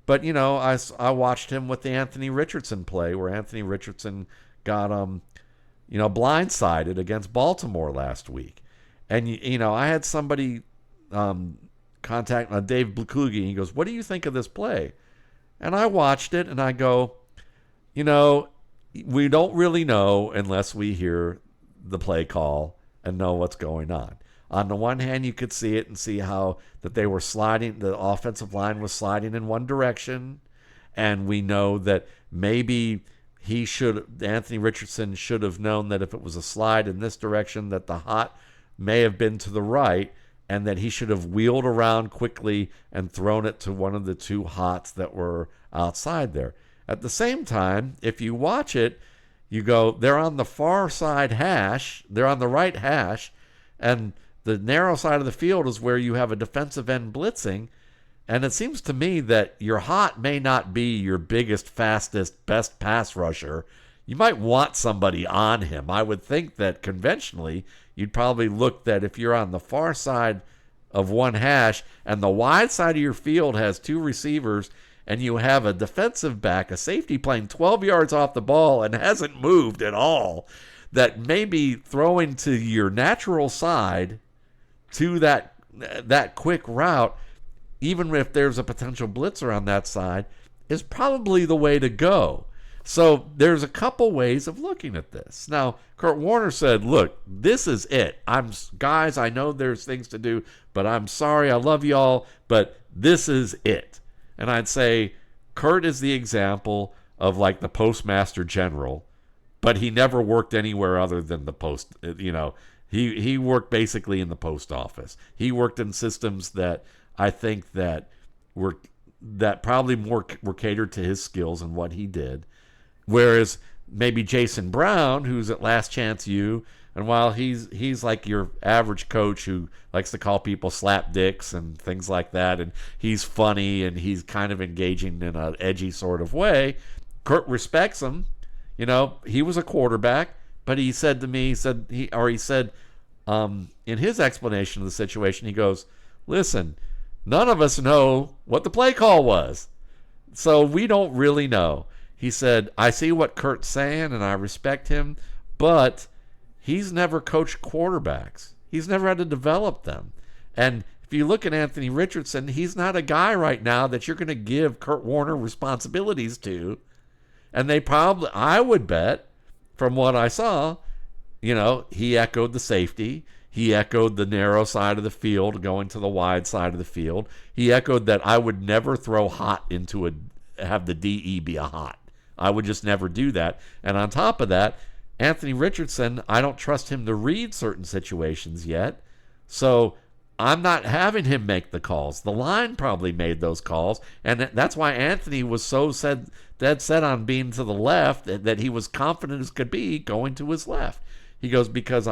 But, I watched him with the Anthony Richardson play where Anthony Richardson got, blindsided against Baltimore last week. And, I had somebody contact Dave Blukugi, and he goes, what do you think of this play? And I watched it, and I go, we don't really know unless we hear the play call and know what's going on. On the one hand, you could see it and see how that they were sliding, the offensive line was sliding in one direction, And we know that maybe Anthony Richardson should have known that if it was a slide in this direction, that the hot may have been to the right, and that he should have wheeled around quickly and thrown it to one of the two hots that were outside there. At the same time, if you watch it, you go, they're on the far side hash, they're on the right hash, and the narrow side of the field is where you have a defensive end blitzing. And it seems to me that your hot may not be your biggest, fastest, best pass rusher. You might want somebody on him. I would think that conventionally, you'd probably look that if you're on the far side of one hash and the wide side of your field has two receivers and you have a defensive back, a safety playing 12 yards off the ball and hasn't moved at all, that maybe throwing to your natural side to that quick route, even if there's a potential blitzer on that side, is probably the way to go. So there's a couple ways of looking at this. Now, Kurt Warner said, look, this is it. Guys, I know there's things to do, but I'm sorry, I love y'all, but this is it. And I'd say Kurt is the example of like the postmaster general, but he never worked anywhere other than the post. He worked basically in the post office. He worked in systems that I think that probably more were catered to his skills and what he did. Whereas maybe Jason Brown, who's at Last Chance U, and while he's like your average coach who likes to call people slap dicks and things like that, and he's funny and he's kind of engaging in an edgy sort of way, Kurt respects him. He was a quarterback, but he said to me, he said in his explanation of the situation, he goes, listen, none of us know what the play call was. So we don't really know. He said, I see what Kurt's saying and I respect him, but he's never coached quarterbacks. He's never had to develop them. And if you look at Anthony Richardson, he's not a guy right now that you're going to give Kurt Warner responsibilities to. And I would bet, from what I saw, he echoed the safety. He echoed the narrow side of the field going to the wide side of the field. He echoed that I would never throw hot have the DE be a hot. I would just never do that. And on top of that, Anthony Richardson, I don't trust him to read certain situations yet. So I'm not having him make the calls. The line probably made those calls. And that's why Anthony was so dead set on being to the left, that he was confident as could be going to his left. He goes, because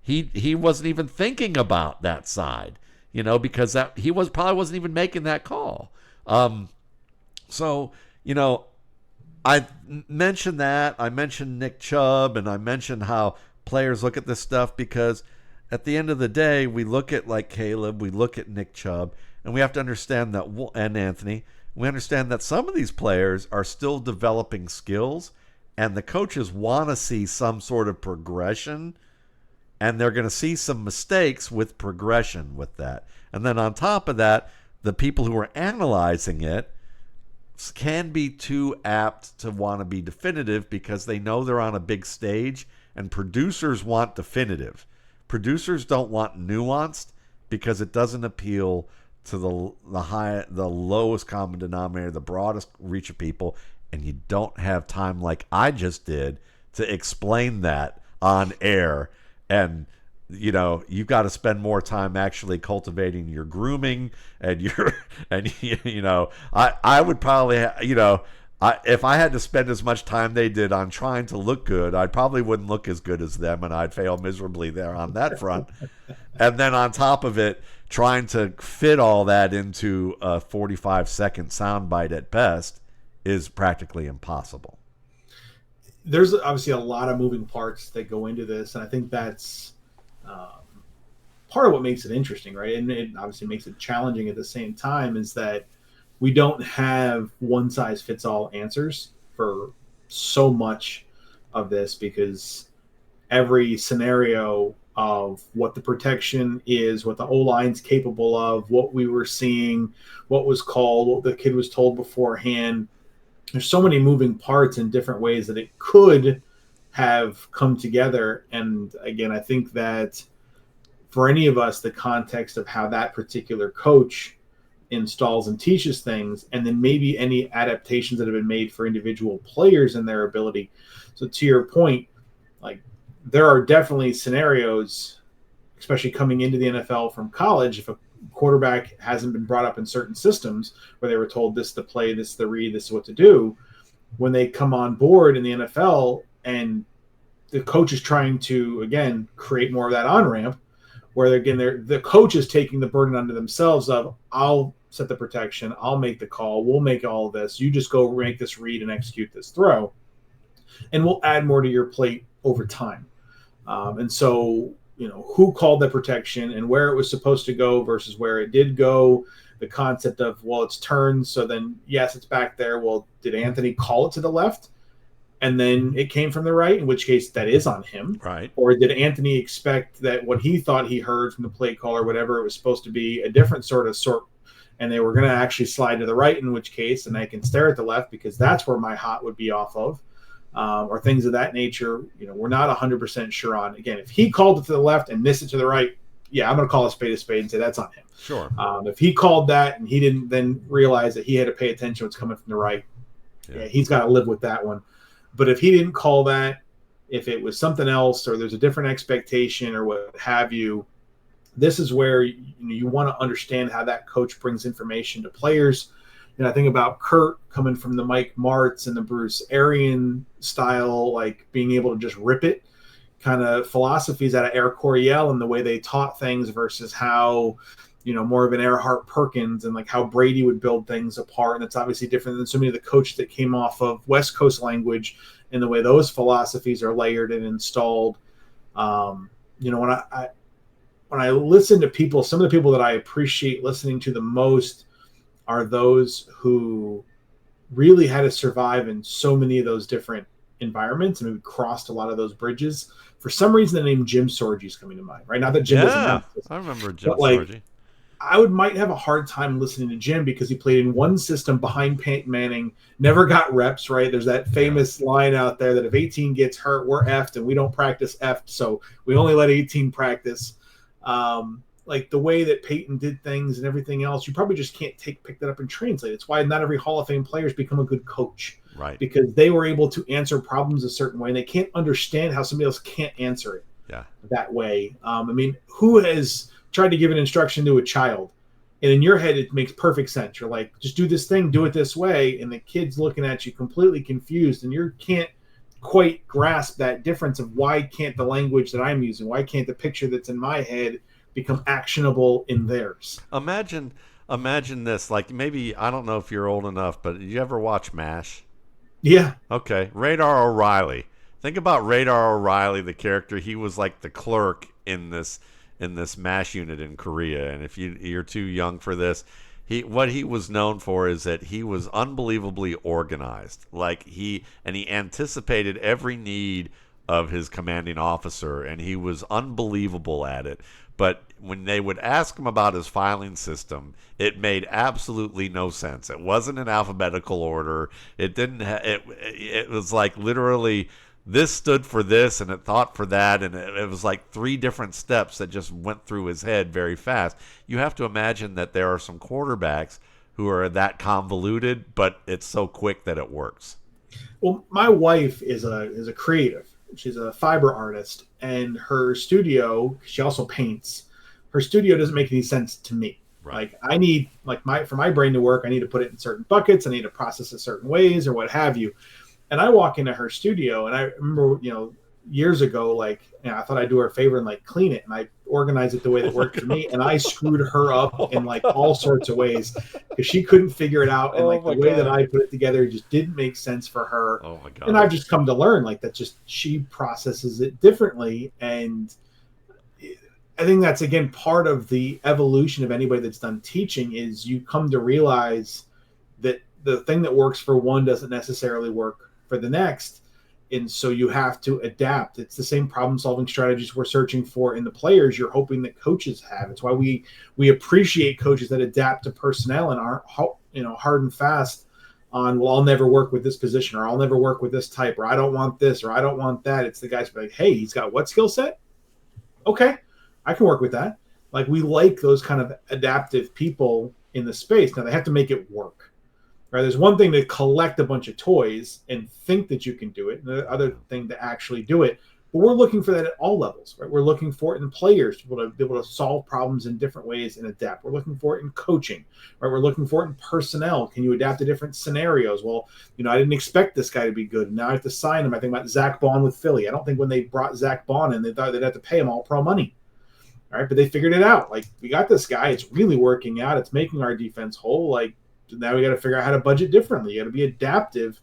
he wasn't even thinking about that side, because he probably wasn't even making that call. I mentioned that. I mentioned Nick Chubb, and I mentioned how players look at this stuff, because at the end of the day, we look at like Caleb, we look at Nick Chubb, and we have to understand that, and Anthony, we understand that some of these players are still developing skills, and the coaches want to see some sort of progression, and they're going to see some mistakes with progression with that. And then on top of that, the people who are analyzing it can be too apt to want to be definitive, because they know they're on a big stage, and producers want definitive. Producers don't want nuanced, because it doesn't appeal to the lowest common denominator, the broadest reach of people, and you don't have time like I just did to explain that on air. And you've got to spend more time actually cultivating your grooming and I would probably if I had to spend as much time they did on trying to look good, I probably wouldn't look as good as them, and I'd fail miserably there on that front. And then on top of it, trying to fit all that into a 45-second soundbite at best is practically impossible. There's obviously a lot of moving parts that go into this, and I think that's part of what makes it interesting, right? And it obviously makes it challenging at the same time, is that we don't have one-size-fits-all answers for so much of this, because every scenario of what the protection is, what the O-line's capable of, what we were seeing, what was called, what the kid was told beforehand, there's so many moving parts in different ways that it could have come together. And again, I think that for any of us, the context of how that particular coach installs and teaches things, and then maybe any adaptations that have been made for individual players and their ability. So to your point, like there are definitely scenarios, especially coming into the NFL from college, if a quarterback hasn't been brought up in certain systems where they were told this is the play, this is the read, this is what to do, when they come on board in the NFL and the coach is trying to, again, create more of that on-ramp, where the coach is taking the burden onto themselves of, I'll set the protection, I'll make the call, we'll make all of this, you just go make this read and execute this throw, and we'll add more to your plate over time. And so, who called the protection and where it was supposed to go versus where it did go, the concept of, well, it's turned, so then, yes, it's back there. Well, did Anthony call it to the left and then it came from the right, in which case that is on him? Right. Or did Anthony expect that what he thought he heard from the play call or whatever, it was supposed to be a different sort, and they were going to actually slide to the right, in which case, and I can stare at the left because that's where my hot would be off of. Or things of that nature, we're not 100% sure on. Again, if he called it to the left and missed it to the right, yeah, I'm going to call a spade and say that's on him. Sure. If he called that and he didn't then realize that he had to pay attention what's coming from the right, yeah, he's got to live with that one. But if he didn't call that, if it was something else or there's a different expectation or what have you, this is where you want to understand how that coach brings information to players. I think about Kurt coming from the Mike Martz and the Bruce Arian style, like being able to just rip it, kind of philosophies out of Air Coryell and the way they taught things versus how, more of an Earhart Perkins and like how Brady would build things apart. And it's obviously different than so many of the coaches that came off of West Coast language and the way those philosophies are layered and installed. When I listen to people, some of the people that I appreciate listening to the most are those who really had to survive in so many of those different environments and who crossed a lot of those bridges. For some reason, the name Jim Sorgi is coming to mind, right? Not that Jim doesn't know this, I remember Jim Sorgi. I might have a hard time listening to Jim because he played in one system behind Peyton Manning, never got reps, right? There's that famous line out there that if 18 gets hurt, we're effed, and we don't practice effed, so we only let 18 practice. Like the way that Peyton did things and everything else, you probably just can't pick that up and translate. It's why not every Hall of Fame player has become a good coach. Right. Because they were able to answer problems a certain way, and they can't understand how somebody else can't answer it that way. Who has tried to give an instruction to a child, and in your head it makes perfect sense? You're like, just do this thing, do it this way, and the kid's looking at you completely confused, and you can't quite grasp that difference of why can't the language that I'm using, why can't the picture that's in my head become actionable in theirs? Imagine this, like maybe, I don't know if you're old enough, but did you ever watch MASH? Yeah. Okay. Radar O'Reilly. Think about Radar O'Reilly, the character. He was like the clerk in this MASH unit in Korea. And if you're too young for this, what he was known for is that he was unbelievably organized. Like he anticipated every need of his commanding officer, and he was unbelievable at it. But when they would ask him about his filing system, it made absolutely no sense. It wasn't in alphabetical order. It didn't. It was like literally this stood for this, and it thought for that, and it was like 3 different steps that just went through his head very fast. You have to imagine that there are some quarterbacks who are that convoluted, but it's so quick that it works. Well, my wife is a creative. She's a fiber artist, and her studio, she also paints. Her studio doesn't make any sense to me. Right. Like I need, for my brain to work, I need to put it in certain buckets. I need to process it certain ways or what have you. And I walk into her studio, and I remember, years ago, I thought I'd do her a favor and clean it, and I organize it the way that worked for me, and I screwed her up in all sorts of ways because she couldn't figure it out, and the way that I put it together just didn't make sense for her. Oh my God. And I've just come to learn that just she processes it differently, and I think that's again part of the evolution of anybody that's done teaching is you come to realize that the thing that works for one doesn't necessarily work for the next. And so you have to adapt. It's the same problem-solving strategies we're searching for in the players you're hoping that coaches have. It's why we appreciate coaches that adapt to personnel and aren't hard and fast on, well, I'll never work with this position, or I'll never work with this type, or I don't want this, or I don't want that. It's the guys like, hey, he's got what skill set? Okay, I can work with that. We like those kind of adaptive people in the space. Now they have to make it work. Right? There's one thing to collect a bunch of toys and think that you can do it, and the other thing to actually do it. But we're looking for that at all levels, right? We're looking for it in players to be able to solve problems in different ways and adapt. We're looking for it in coaching, right? We're looking for it in personnel. Can you adapt to different scenarios? Well, I didn't expect this guy to be good. Now I have to sign him. I think about Zach Bond with Philly. I don't think when they brought Zach Bond in, they thought they'd have to pay him all pro money. All right, but they figured it out. Like, we got this guy. It's really working out. It's making our defense whole. Like, now we got to figure out how to budget differently. You got to be adaptive.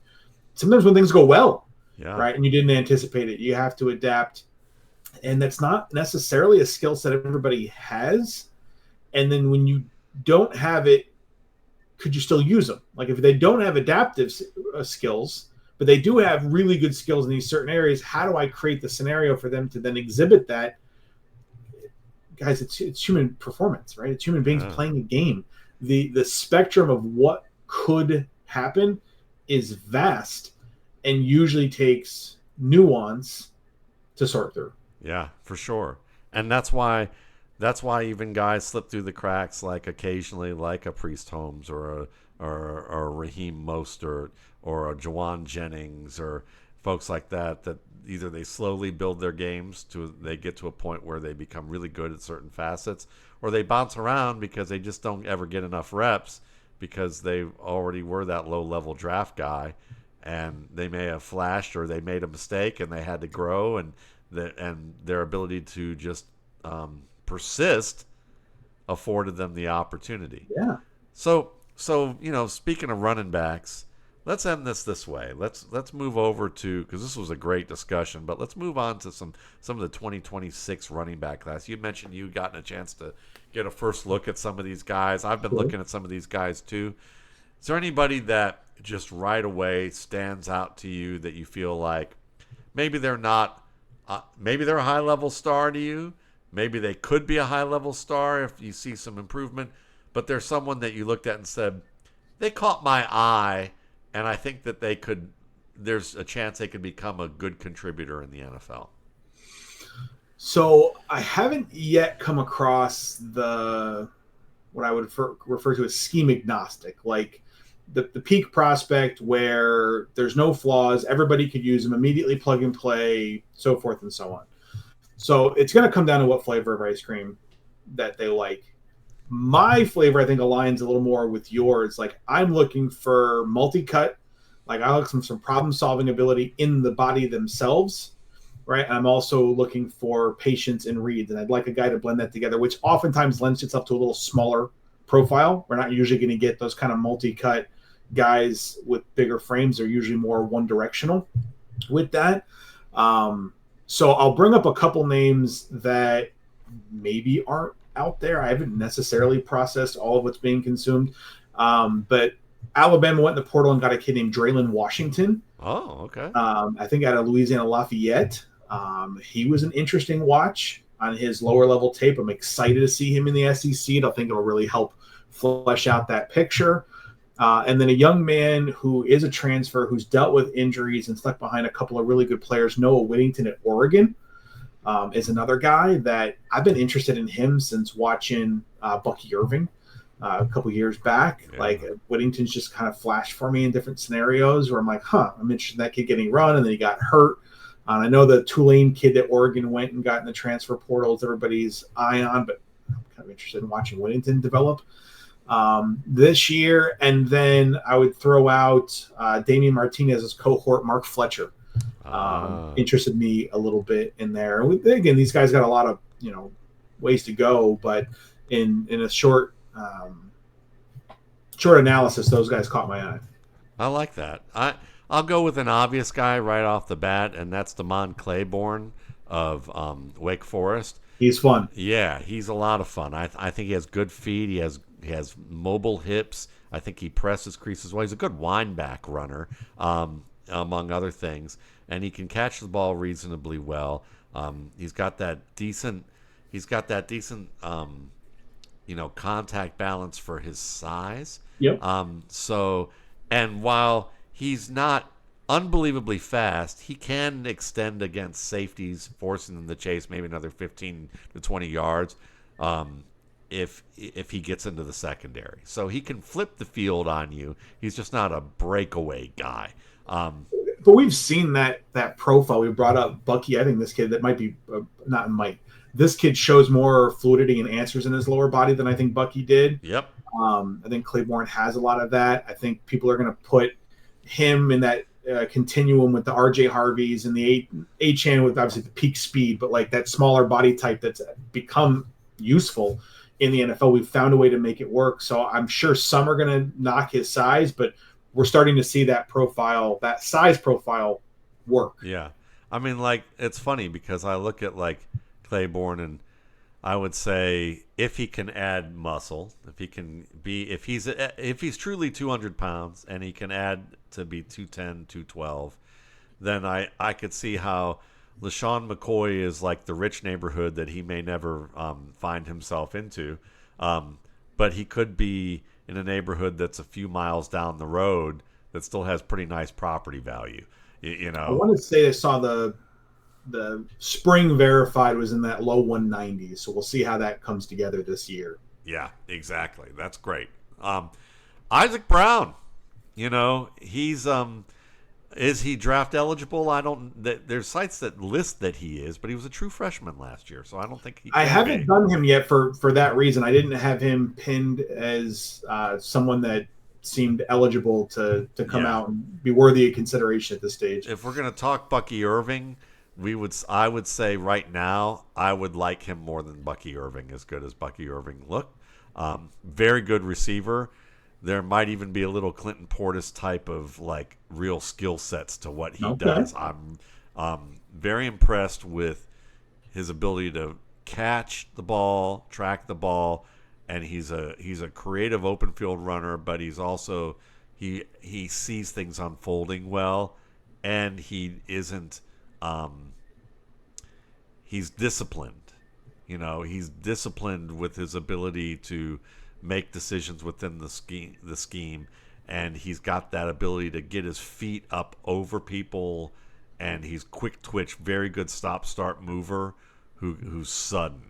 Sometimes when things go well, right, and you didn't anticipate it, you have to adapt. And that's not necessarily a skill set everybody has. And then when you don't have it, could you still use them? Like, if they don't have adaptive skills, but they do have really good skills in these certain areas, how do I create the scenario for them to then exhibit that? Guys, it's human performance, right? It's human beings playing a game. The spectrum of what could happen is vast and usually takes nuance to sort through. Yeah, for sure. And that's why even guys slip through the cracks, like occasionally, like a Priest Holmes or a Raheem Mostert or a Jawan Jennings or folks like that either they slowly build their games they get to a point where they become really good at certain facets, or they bounce around because they just don't ever get enough reps because they already were that low-level draft guy, and they may have flashed or they made a mistake and they had to grow, and their ability to just persist afforded them the opportunity. Yeah. So speaking of running backs, let's end this way. Let's move over to, because this was a great discussion, but let's move on to some of the 2026 running back class. You mentioned you gotten a chance to get a first look at some of these guys. I've been looking at some of these guys too. Is there anybody that just right away stands out to you that you feel like maybe they're not, maybe they're a high-level star to you, maybe they could be a high-level star if you see some improvement, but there's someone that you looked at and said, they caught my eye, and I think that there's a chance they could become a good contributor in the NFL? So I haven't yet come across what I would refer to as scheme agnostic, like the peak prospect where there's no flaws, everybody could use them, immediately plug and play, so forth and so on. So it's going to come down to what flavor of ice cream that they like. My flavor, I think, aligns a little more with yours. Like, I'm looking for multi-cut. Like, I look for some problem-solving ability in the body themselves, right? And I'm also looking for patience and reads, and I'd like a guy to blend that together, which oftentimes lends itself to a little smaller profile. We're not usually going to get those kind of multi-cut guys with bigger frames. They're usually more one-directional with that. So I'll bring up a couple names that maybe aren't out there. I haven't necessarily processed all of what's being consumed. But Alabama went in the portal and got a kid named Draylon Washington. Oh, okay. I think out of Louisiana Lafayette. He was an interesting watch on his lower level tape. I'm excited to see him in the SEC. I think it'll really help flesh out that picture. And then a young man who is a transfer who's dealt with injuries and stuck behind a couple of really good players, Noah Whittington at Oregon. Is another guy that I've been interested in him since watching Bucky Irving a couple years back. Yeah. Like, Whittington's just kind of flashed for me in different scenarios where I'm like, I'm interested in that kid getting run, and then he got hurt. I know the Tulane kid that Oregon went and got in the transfer portal is everybody's eye on, but I'm kind of interested in watching Whittington develop this year. And then I would throw out Damian Martinez's cohort, Mark Fletcher. Interested me a little bit in there. Again, these guys got a lot of ways to go, but in a short analysis, those guys caught my eye. I like that. I'll go with an obvious guy right off the bat, and that's Damon Claiborne of Wake Forest. He's fun. Yeah, he's a lot of fun. I think he has good feet. He has mobile hips. I think he presses creases well. He's a good wineback runner, among other things. And he can catch the ball reasonably well. He's got that decent contact balance for his size. Yep. And while he's not unbelievably fast, he can extend against safeties, forcing them to chase maybe another 15 to 20 yards. if he gets into the secondary. So he can flip the field on you. He's just not a breakaway guy. But we've seen that profile. We brought up Bucky. I think this kid that might be not might. This kid shows more fluidity and answers in his lower body than I think Bucky did. Yep. I think Claiborne has a lot of that. I think people are going to put him in that continuum with the RJ Harveys and the Achan with obviously the peak speed, but like that smaller body type that's become useful in the NFL. We've found a way to make it work. So I'm sure some are going to knock his size, but we're starting to see that profile, that size profile work. Yeah. I mean, like, it's funny because I look at like Claiborne, and I would say if he can add muscle, if he's truly 200 pounds and he can add to be 210, 212, then I could see how LaShawn McCoy is like the rich neighborhood that he may never find himself into. But he could be in a neighborhood that's a few miles down the road that still has pretty nice property value. You know, I want to say I saw the spring verified was in that low 190s, so we'll see how that comes together this year. Yeah, exactly. That's great. Isaac Brown, you know, he's is he draft eligible? I don't. There's sites that list that he is, but he was a true freshman last year, so I don't think he. I haven't done him yet for that reason. I didn't have him pinned as someone that seemed eligible to come out and be worthy of consideration at this stage. If we're gonna talk Bucky Irving, I would say right now I would like him more than Bucky Irving, as good as Bucky Irving looked. Very good receiver. There might even be a little Clinton Portis type of like real skill sets to what he does. I'm very impressed with his ability to catch the ball, track the ball, and he's a creative open field runner, but he's also he sees things unfolding well, and he isn't he's disciplined. You know, he's disciplined with his ability to make decisions within the scheme, and he's got that ability to get his feet up over people, and he's quick twitch, very good stop-start mover who's sudden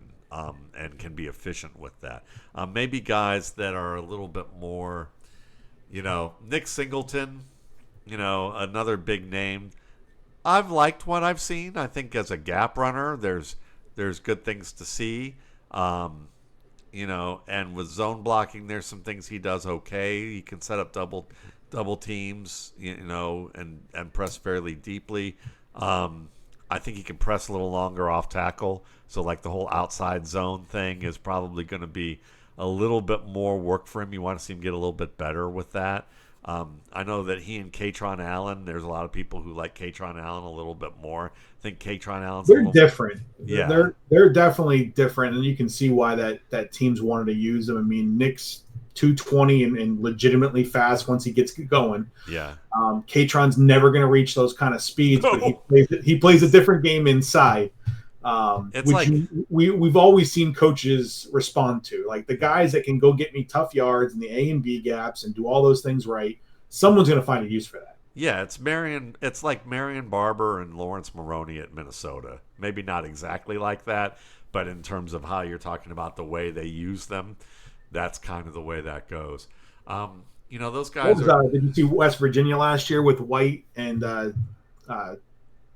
and can be efficient with that. Maybe guys that are a little bit more, you know, Nick Singleton, you know, another big name. I've liked what I've seen. I think as a gap runner, there's good things to see. You know, and with zone blocking, there's some things he does okay. He can set up double teams, you know, and press fairly deeply. I think he can press a little longer off tackle. So, like, the whole outside zone thing is probably going to be a little bit more work for him. You want to see him get a little bit better with that. I know that he and Katron Allen, there's a lot of people who like Katron Allen a little bit more. I think Katron Allen's different. Yeah. They're definitely different, and you can see why that teams wanted to use them. I mean, Nick's 220 and legitimately fast once he gets going. Yeah. Katron's never going to reach those kind of speeds, but he plays a different game inside. It's like we've always seen coaches respond to, like the guys that can go get me tough yards in the A and B gaps and do all those things right. Someone's going to find a use for that. Yeah, it's like Marion Barber and Lawrence Maroney at Minnesota. Maybe not exactly like that, but in terms of how you're talking about the way they use them, that's kind of the way that goes. You know, those guys did you see West Virginia last year with White and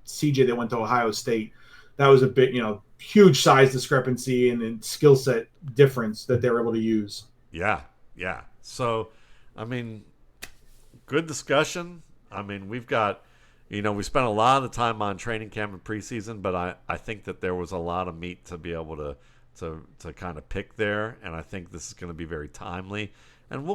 CJ that went to Ohio State? That was a bit, you know, huge size discrepancy and skill set difference that they were able to use. Yeah. So, I mean, good discussion. I mean, we've got, you know, we spent a lot of the time on training camp and preseason, but I think that there was a lot of meat to be able to kind of pick there, and I think this is going to be very timely. And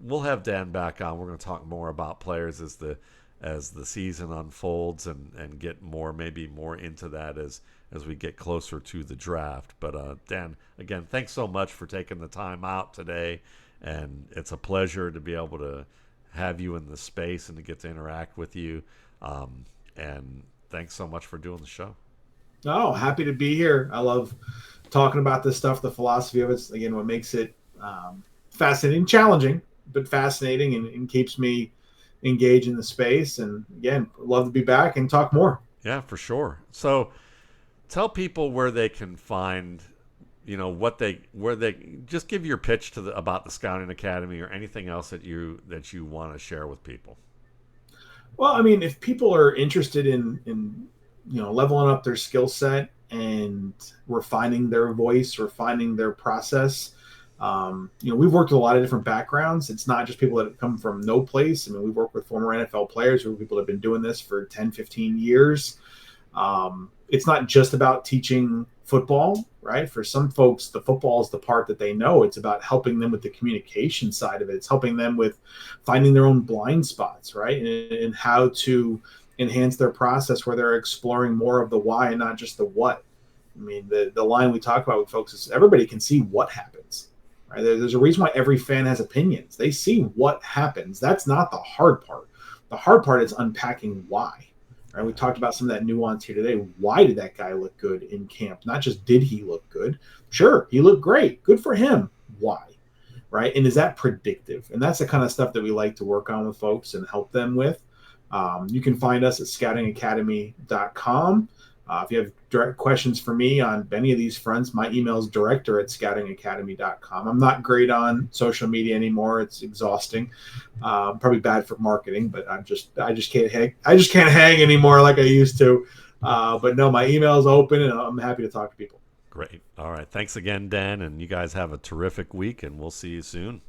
we'll have Dan back on. We're going to talk more about players as the season unfolds and get maybe more into that as we get closer to the draft. But Dan, again, thanks so much for taking the time out today, and it's a pleasure to be able to have you in the space and to get to interact with you. And thanks so much for doing the show. Oh, happy to be here. I love talking about this stuff. The philosophy of it's, again, what makes it fascinating, challenging, but fascinating, and keeps me engaged in the space. And again, love to be back and talk more. Yeah, for sure. So tell people where they can find where they just give your pitch about the Scouting Academy or anything else that you want to share with people. Well, I mean, if people are interested in leveling up their skill set and refining their voice, refining their process, we've worked with a lot of different backgrounds. It's not just people that have come from no place. I mean, we've worked with former NFL players, or people that have been doing this for 10, 15 years. It's not just about teaching football, right? For some folks, the football is the part that they know. It's about helping them with the communication side of it. It's helping them with finding their own blind spots, right? And how to enhance their process where they're exploring more of the why and not just the what. I mean, the line we talk about with folks is everybody can see what happens, right? There's a reason why every fan has opinions. They see what happens. That's not the hard part. The hard part is unpacking why. Right? We talked about some of that nuance here today. Why did that guy look good in camp? Not just did he look good. Sure, he looked great. Good for him. Why? Right? And is that predictive? And that's the kind of stuff that we like to work on with folks and help them with. You can find us at scoutingacademy.com. If you have direct questions for me on any of these fronts, my email is director@scoutingacademy.com. I'm not great on social media anymore. It's exhausting. Probably bad for marketing, but I just can't hang. I just can't hang anymore like I used to. But no, my email is open, and I'm happy to talk to people. Great. All right. Thanks again, Dan. And you guys have a terrific week, and we'll see you soon.